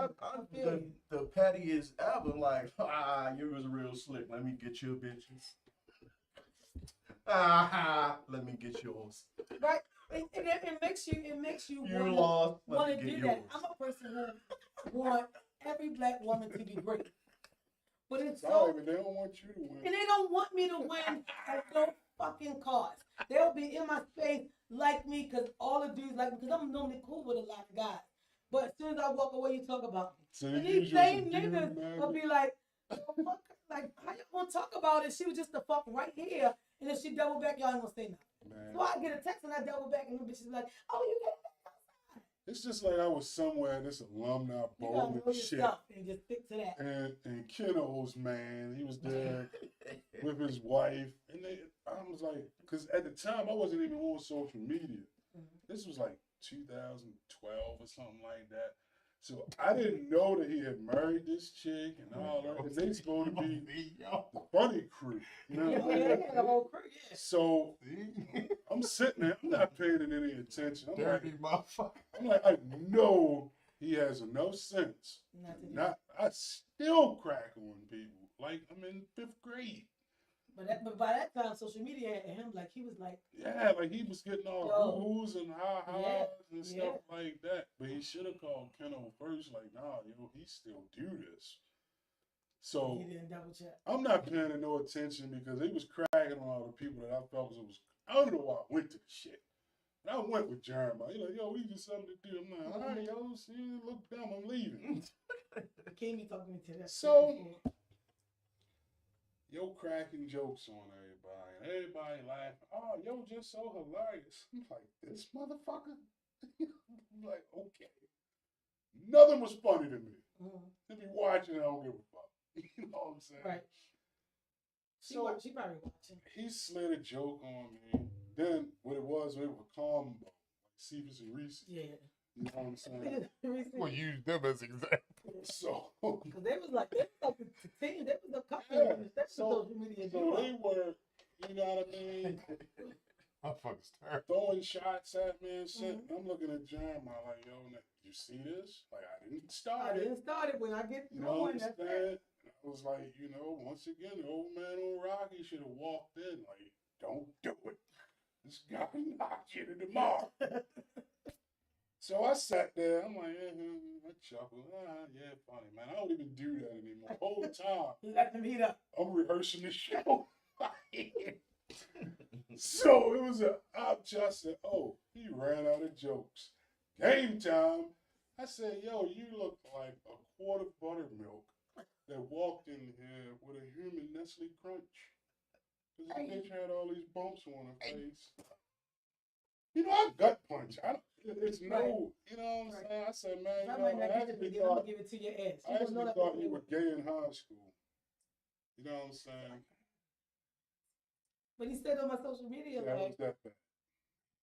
the pettiest ever, like, you was real slick. Let me get your bitches. Let me get yours. Right? It makes you You lost. Let want me to get do yours. that. I'm a person who want every black woman to be great. But it's Sorry, so, but they don't want you to win. and they don't want me to win at no fucking cost. They'll be in my face like me because all the dudes like me, because I'm normally cool with a lot of guys. But as soon as I walk away, you talk about me. So And they these use you as a same dude, niggas man. will be like, oh, fuck, like, how you gonna talk about it? She was just the fuck right here. And if she double back, y'all ain't gonna say nothing. Man. So I get a text and I double back, and the bitch is like, oh, you got it. It's just like I was somewhere in this alumni You bowl gotta know and your shit. stuff and just stick to that. And Keno's man, he was there with his wife, and I was like, because at the time I wasn't even on social media. This was like 2012 or something like that. So I didn't know that he had married this chick and all that. And they supposed to be the funny crew. You know what I mean? Yeah, the whole crew, yeah. So I'm sitting there, I'm not paying it any attention. Dirty motherfucker. I'm like, I know he has enough sense. Not to do Not, I still crack on people. Like I'm in 5th grade. But by that time, social media had him like he was like, Yeah, like he was getting all Yo. whoos and ha-has Yeah, and yeah. stuff like that. But he should have called Keno first, like, nah, yo, he still do this. So he didn't double check. I'm not paying no attention because he was cracking on all the people that I felt was, I don't know why I went to the shit. And I went with Jeremiah. He's like, yo, we just something to do. I'm like, all right, yo, see, look dumb, I'm leaving. Can't be talking to that. So- shit before. Yo, cracking jokes on everybody. And everybody laughing. Oh, yo, just so hilarious. I'm like, this motherfucker? I'm like, okay. Nothing was funny to me. They be watching, I don't give a fuck. You know what I'm saying? Right. So She probably watching. he slid a joke on me. Then what it was a combo, like Cephas and Reese. Yeah. You know what I'm saying? We'll use them as examples. So Because they was like the team. They was a couple Yeah. on the social media. so they were, you know what I mean, Motherfuckers terrible. throwing shots at me and shit. I'm looking at Jeremiah like, yo, you see this? Like I didn't start I it. didn't start it when I get You know going. what I'm That's it. saying? I was like, once again, the old man on Rocky should have walked in like, don't do it. This guy knocked you to the mark. So I sat there. I'm like, I chuckled. Yeah, funny, man. I don't even do that anymore. The whole time, Let them heat up. I'm rehearsing the show. So it was I said, oh, he ran out of jokes. Game time. I said, yo, you look like a quart of buttermilk that walked in here with a human Nestle Crunch. Because the bitch had all these bumps on her face. I gut punch. It's no, you know what I'm saying? I said, man, I might not I get actually it, I'm thought, gonna give it to your ass. I actually thought you were gay in high school. You know what I'm saying? But he said on my social media, That like, was that bad.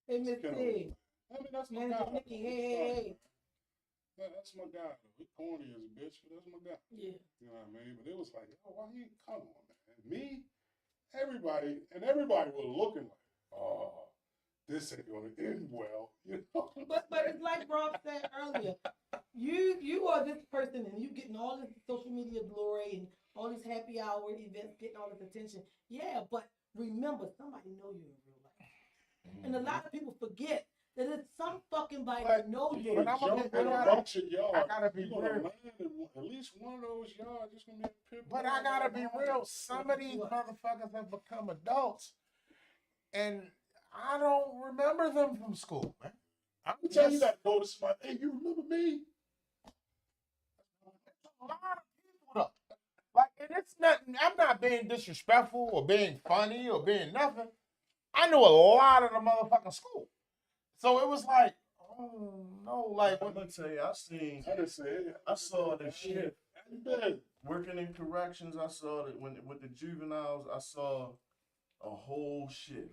hey, Miss Kinda T, was- I mean, that's my Manager guy. Nikki, hey. That's my guy, though. He corny as a bitch, but that's my guy. Yeah. You know what I mean? But it was like, oh, why you come on, man? Me, everybody was looking like, oh, this ain't gonna end well. You know? But it's like Rob said earlier, you are this person and you getting all this social media glory and all these happy hour events, getting all this attention. Yeah, but remember, somebody know you in real life. And a lot of people forget that it's some fucking body that know you. But I'm gonna jump in a bunch of yards. I gotta be You're gonna real. land in at least one of those yards. It's gonna be a pit. But I gotta be real. Some of these motherfuckers have become adults, and I don't remember them from school, man. I'm gonna tell you that. Go to somebody. Hey, you remember me? A lot of people though. Like, and it's nothing. I'm not being disrespectful or being funny or being nothing. I knew a lot of the motherfucking school, so it was like, oh no, like I'm gonna tell you, I just said. I saw the shit. How you been? Working in corrections, I saw that with the juveniles, I saw a whole shit.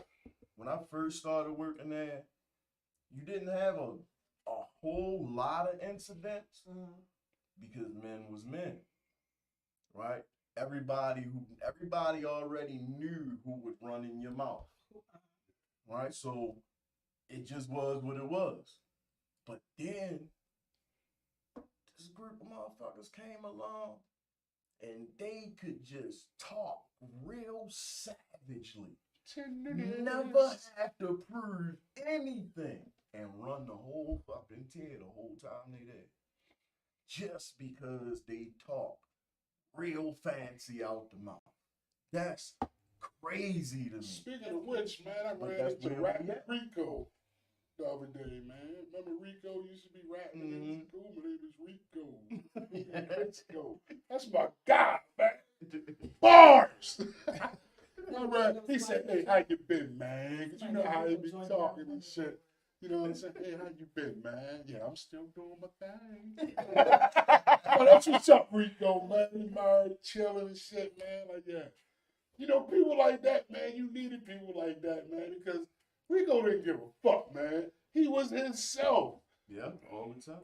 When I first started working there, you didn't have a whole lot of incidents because men was men, right? Everybody already knew who would run in your mouth, right? So it just was what it was. But then this group of motherfuckers came along and they could just talk real savagely. Never have to prove anything and run the whole fucking tear the whole time they there. Just because they talk real fancy out the mouth. That's crazy to me. Speaking of which, man, I But ran that's into where we Rapping at. Rico the other day, man. Remember Rico used to be rapping in school? My name is Rico. Let's go. That's my guy, man. Bars! He said, hey, how you been, man? Because you know how he be talking and shit. You know what I'm saying? Hey, how you been, man? Yeah, I'm still doing my thing. Oh, that's what's up, Rico, man. He married, chilling and shit, man. Like, yeah. People like that, man. You needed people like that, man, because Rico didn't give a fuck, man. He was himself. Yeah, all the time.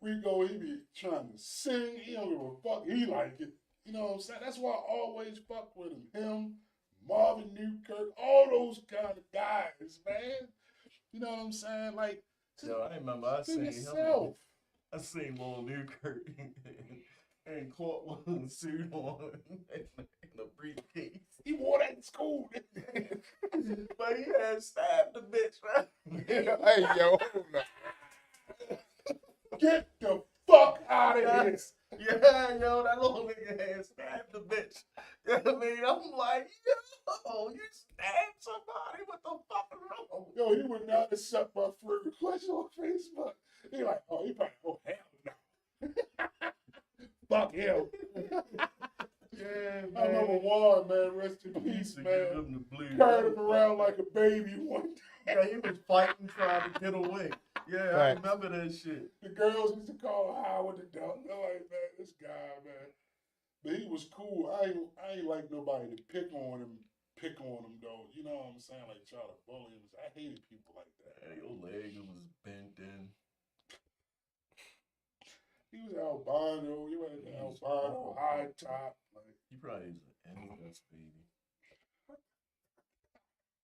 Rico, he be trying to sing. He don't give a fuck. He like it. You know what I'm saying? That's why I always fuck with him. Him, Marvin Newkirk, all those kind of guys, man. You know what I'm saying? Like, Yo, I remember I seen yourself. him. I seen Lil Newkirk and caught one with a suit on in a briefcase. He wore that in school. But he had stabbed the bitch, right? hey, yo, hold on. Get the fuck out of here. Yeah, yo, that little nigga had stabbed the bitch. You know what I mean? I'm like, yo, you stabbed somebody? What the fuck is wrong? Yo, he went down and set my friend request on Facebook. He like, oh, he probably, oh, hell no. Fuck him. Yeah, man. I remember Warren, man, rest in He peace, used to give man. him the blues. Carried him around like a baby one day. Yeah, he was fighting, trying to get away. You Yeah, I Facts. remember that shit. The girls used to call Howard the Duck. They're like, man, this guy, man. But he was cool. I ain't like nobody to pick on him though. You know what I'm saying? Like try to bully him. I hated people like that. Yeah, your leg was bent in. He was albino. He was He was albino, high top. Like You probably is an NS baby.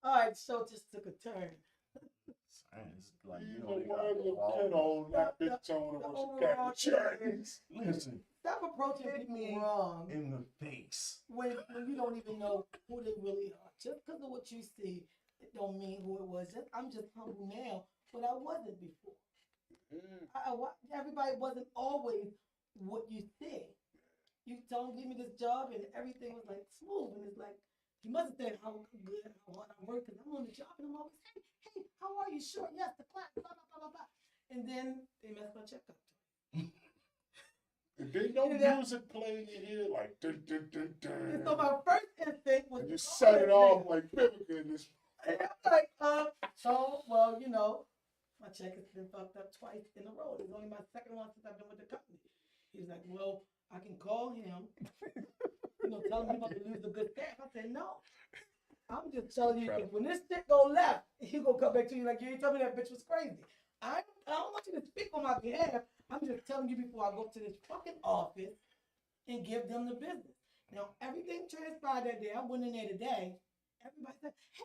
All right, show just took a turn. It's like he's you a know they got regular all kid on that The- bitch tone the was overall a Chinese. Listen, Stop approaching hit people me wrong in the face. when you don't even know who they really are. Just because of what you see, it don't mean who it was. I'm just humble now, but I wasn't before. Everybody wasn't always what you think. You told him, give me this job, and everything was like smooth. And it's like, he must have said how good, how hard I work, because I'm on the job, and I'm always, hey, how are you? Sure, yes, the class, blah, blah, blah, blah, blah. And then they messed my check up. And then no Yeah. music playing in here like dun dun dun dun. And so my first instinct was And you to call set it that off nigga. like Vivica in this. And I'm like, so, well, you know, my check has been fucked up twice in a row. It's only my second one since I've been with the company. He was like, well, I can call him, tell him he's about to lose a good staff. I said, no. I'm just telling you, if when this shit go left, he gonna come back to you like, you ain't tell me that bitch was crazy. I don't want you to speak on my behalf. I'm just telling you before I go to this fucking office and give them the business. Now, everything transpired that day. I went in there today. Everybody said, hey,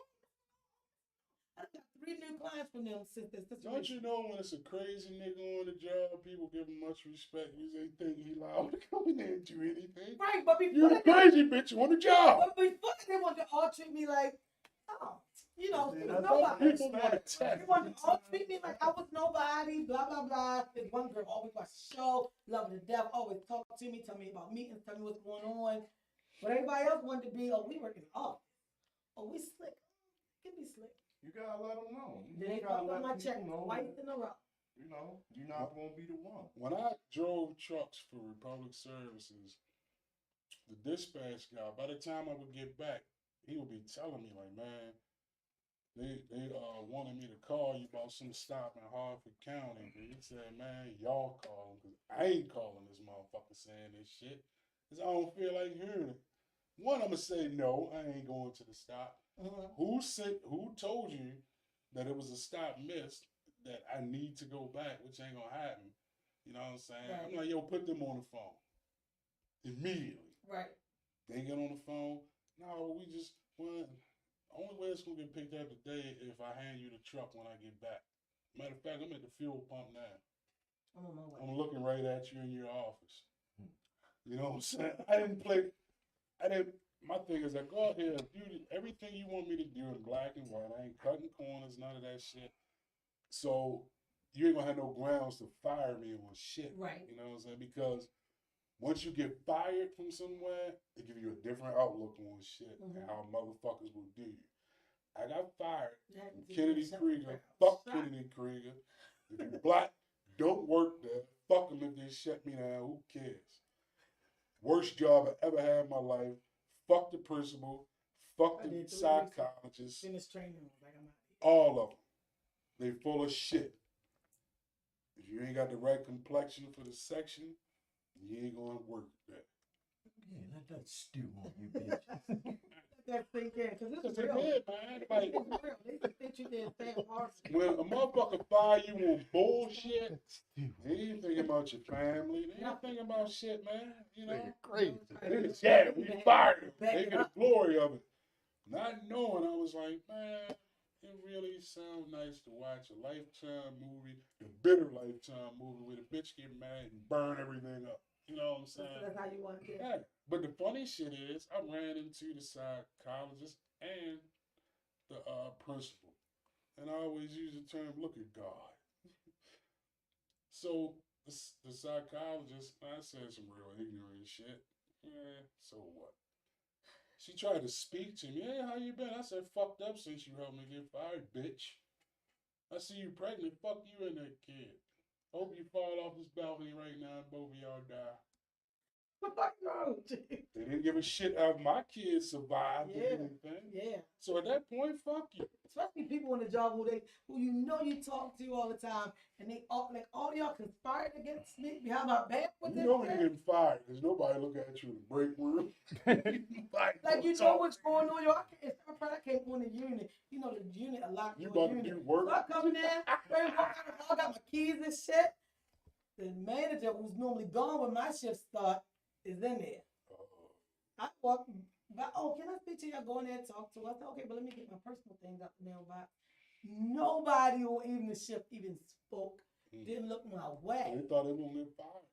I got 3 new clients from them since this. Don't you know when it's a crazy nigga on the job, people give him much respect because they think he liable to come in there and do anything. Right, but before You the crazy bitch on the job. But before they wanted to all treat me like, oh, she was That's nobody. People want to They test. wanted to all treat me like I was nobody, blah, blah, blah. This one girl always watch the show, love her to death, always talk to me, tell me about meetings, tell me what's going on. But everybody else wanted to be, oh, we work in the office. Oh, we slick. Give me slick. You gotta let them know. Then they gotta fucked let up my people check know twice that, in a row. you're not gonna be the one. When I drove trucks for Republic Services, the dispatch guy, by the time I would get back, he would be telling me like, man, they wanted me to call you about some stop in Hartford County. And he said, man, y'all call him, because I ain't calling this motherfucker saying this shit, because I don't feel like hearing it. One, I'm going to say, no, I ain't going to the stop. Who told you that it was a stop missed, that I need to go back, which ain't gonna happen? You know what I'm saying? Right. I'm like, yo, put them on the phone. Immediately. Right. They get on the phone. No, only way it's gonna get picked up today if I hand you the truck when I get back. Matter of fact, I'm at the fuel pump now. I'm on my way. I'm looking right at you in your office. You know what I'm saying? My thing is, I go out here and do everything you want me to do in black and white. I ain't cutting corners, none of that shit. So you ain't gonna have no grounds to fire me on shit. Right. You know what I'm saying? Because once you get fired from somewhere, they give you a different outlook on shit and how motherfuckers will do you. I got fired from Kennedy Krieger. Fuck Kennedy Krieger. If you're black, don't work there. Fuck them if they shut me down. Who cares? Worst job I ever had in my life. Fuck the principal. Fuck the psychologist. Finished training. Like I'm out. All of them. They full of shit. If you ain't got the right complexion for the section, you ain't gonna work there. Yeah, let that stew on you, bitch. That sink in, because Because it's they real. did, man. Like, It's real. They just think you did Sam Harvey. when a motherfucker fire you on bullshit, they ain't thinking about your family. They ain't thinking about shit, man. You know? Crazy. Yeah, we fired him. They get the glory of it. Not knowing, I was like, man, it really sounds nice to watch a Lifetime movie, the bitter Lifetime movie, where the bitch get mad and burn everything up. You know what I'm So saying? that's how you want it. Yeah. But the funny shit is, I ran into the psychologist and the principal. And I always use the term, look at God. So the psychologist, I said some real ignorant shit. Yeah, so what? She tried to speak to me. Hey, how you been? I said, fucked up since you helped me get fired, bitch. I see you pregnant. Fuck you and that kid. Hope you fall off this balcony right now and both of y'all die. What the fuck wrong with you? They didn't give a shit if my kids survived or Yeah. anything. Yeah. So at that point, fuck you. Especially people on the job who you know you talk to all the time, and they all like all y'all conspired against me behind my back with You this know you're shit. getting fired because nobody look at you in the break room. Like you know what's going on, yo. I came on the unit. You know the unit a lot. You about to unit. do work. So I come in there, I got my keys and shit. The manager who's normally gone when my shift start is in there. I walk by, oh, can I speak to you? I go in there and talk to her. I said, okay, but let me get my personal things out the mailbox. Nobody on even the shift even spoke, didn't look my way. They thought they were going to get fired.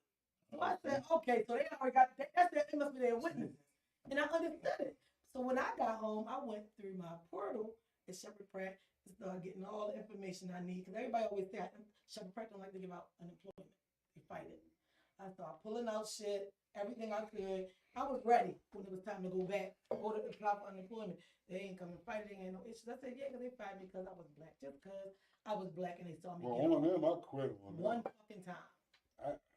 So I said, okay, so they already got, they must be their witnesses. And I understood it. So when I got home, I went through my portal at Shepherd Pratt and started getting all the information I need. Because everybody always say, Shepherd Pratt don't like to give out unemployment. They fight it. I started pulling out shit, everything I could. I was ready when it was time to go back, go to apply for unemployment. They ain't come and fight it, they ain't no issues. I said, yeah, because they fired me because I was black. Just because I was black and they saw me Well, get on them, I quit on them. one fucking time.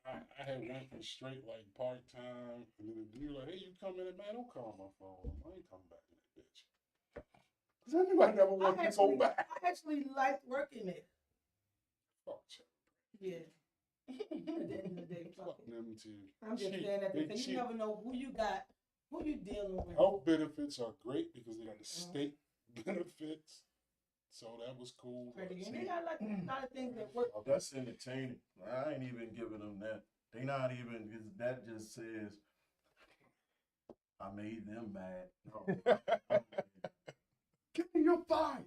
I had went from straight like part time, and then the dude like, hey, you come in, man, don't call my phone. I ain't coming back in that bitch. Cause I knew I never wanted to go back. I actually liked working there. Fuck you. Yeah. At the end of the day, fuck Fuck it. them too. I'm just Cheap. saying that They you cheap. never know who you got, who you dealing with. Health benefits are great because they got the state benefits. So that was cool. Credit union. They got like a lot of things that work. Oh, that's entertaining. I ain't even giving them that. They not even, that just says, I made them mad. No. Give me your fire.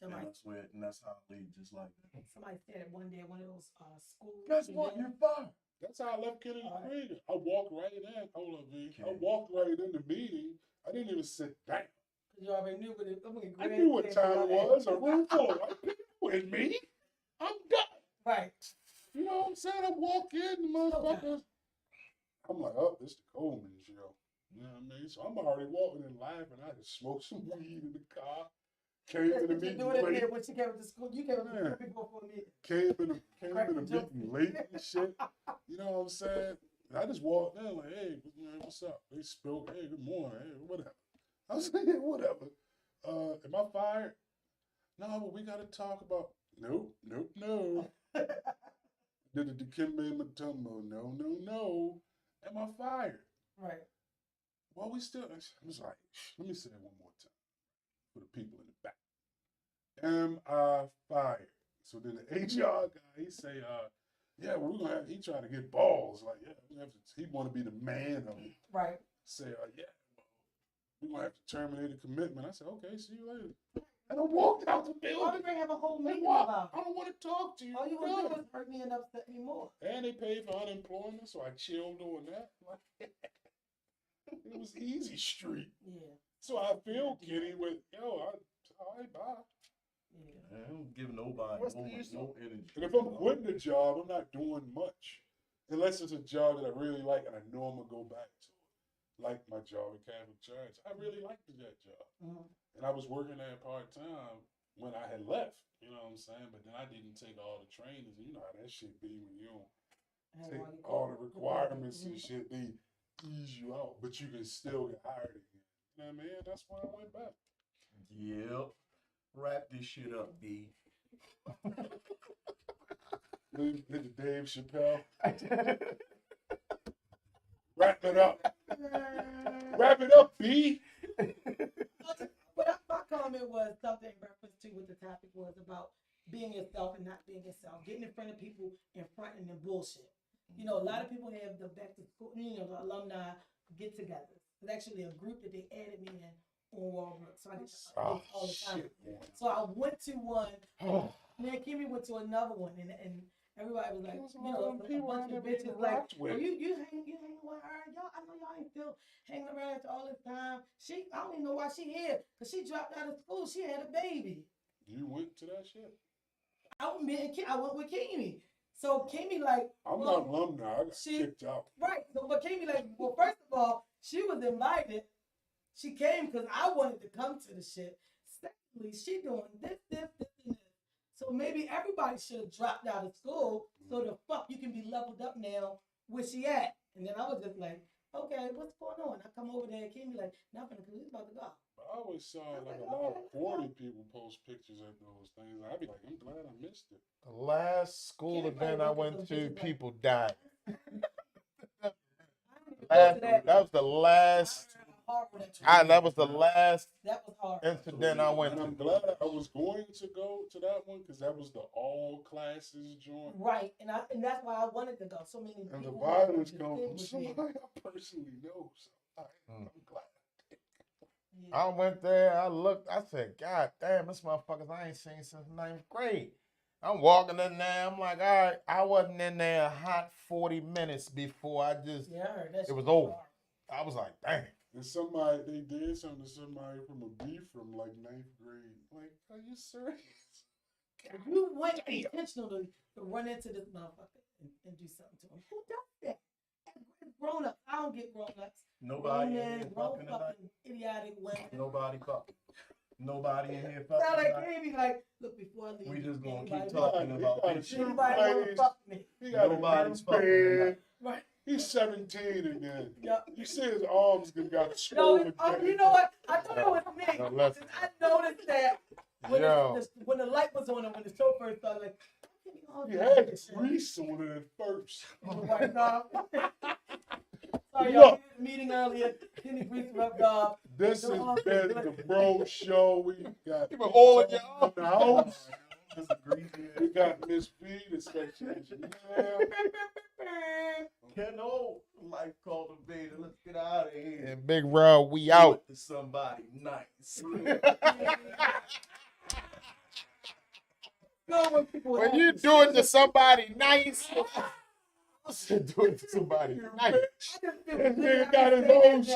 And Somebody, that's how I leave, just like that. somebody said it one day at one of those schools. Guess what? events. You're fired. That's how I left Kennedy Krieger. I walked right in. Hold up, V. I walked right in the meeting. I didn't even sit down. You already knew what it was. I knew what time it was. A room full of white people with me. I'm done. Right. You know what I'm saying? I walk in, the motherfuckers. I'm like, oh, this the Coleman show. You know what I mean? So I'm already walking and laughing. I just smoked some weed in the car. Came in the meeting late. When she came to school, you came to school before me. Came in the meeting late and shit. You know what I'm saying? I just walked in like, hey, man, what's up? They spoke, hey, good morning, hey, whatever. I was like, yeah, whatever. Am I fired? No, but we gotta talk about. Nope. Did the Kimbe Matumbo? No. Am I fired? Right. Well, we still. I was like, let me say it one more time for the people in the back. Am I fired? So then the HR guy, he say, yeah, well, we're gonna have. He trying to get balls, like, yeah, we have to. He want to be the man of it. Right. Say, yeah, well, we're gonna have to terminate the commitment. I said, okay, see you later. And I walked out the building. Why did they have a whole Like, meeting what? about I don't want to talk to you. all you want to do is hurt me and upset me more. And they paid for unemployment, so I chilled doing that. It was easy street. Yeah. So I feel giddy with, all right, bye. Yeah. I don't give nobody no energy. And if I'm quitting the job, I'm not doing much. Unless it's a job that I really like and I know I'm going to go back to. Like my job at Catholic Church. I really liked that job. Mm-hmm. And I was working there part-time when I had left. You know what I'm saying? But then I didn't take all the trainings. You know how that shit be when you don't take all the requirements and shit. They ease you out. But you can still get hired again. You know what I mean? That's why I went back. Yep. Wrap this shit up, B. Did the Dave Chappelle. Wrap it up. Wrap it up, B. But my comment was something in reference to what the topic was about being yourself and not being yourself, getting in front of people and fronting them bullshit. You know, a lot of people have the back to school, the alumni get-togethers. It's actually a group that they added me in on Walbrook, so I get updates all the time. Shit, so I went to one. Me and Kimmy went to another one, and everybody was like, a bunch of bitches like, oh, you hang with her, y'all. I know y'all ain't still hanging around after all this time. I don't even know why she here, cause she dropped out of school. She had a baby. You went to that shit? I went with Kimmy. So Kimmy like, I'm not alumni. I got kicked out. Right. So but Kimmy like, well, first of all, she was invited. She came because I wanted to come to the shit. Secondly, she doing this, and this. So maybe everybody should have dropped out of school so the fuck you can be leveled up now where she at? And then I was just like, okay, what's going on? I come over there and Kim be like, nothing, because he's about to go. I always saw like a lot of 40 people post pictures at those things. I'd be like, I'm glad I missed it. The last school event I went to, people died. That was the last. That was the last That was hard. incident I went And I'm to. glad I was going to go to that one because that was the all classes joint. Right, and that's why I wanted to go. So many And the people violence were comes from distinguished somebody here. I personally know. So I'm glad. Yeah. I went there, I looked, I said, God damn, this motherfuckers I ain't seen since ninth grade. I'm walking in there, I'm like, all right, I wasn't in there a hot 40 minutes before I just, Yeah, I heard that it shit was over. hard. I was like, damn. And they did something to somebody from a beef from like 9th grade. Like, are you serious? If you went intentionally to run into this motherfucker and do something to him, who does that? Grown ups. I don't get grown ups. Nobody in here Men, grown fucking tonight. fucking idiotic women. Nobody fucking. Nobody in here Sound fucking like tonight. Amy, like, look, before I leave, We just gonna anybody keep talking He about got this shit. Anybody wanna Ladies, fuck me? He got Nobody's a fucking new tonight. bed. Right. He's 17 again. Yep. You see his arms got No, swollen. you know what? I thought it was me. No, listen. I noticed that when, Yo. when the light was on and when the show first started, like, He had grease on it at first. Right now. Sorry, Look. y'all. We had a meeting earlier. Kenny Grease rubbed off. This has been the Bro Show. We got You been all in your in the house. Just a greasy We got Miss B, the section engineer. Ken O, life cultivator. Let's get out of here. And Big Rob, we out. To somebody nice. When you do it to somebody nice, do it to somebody nice. This nigga got his own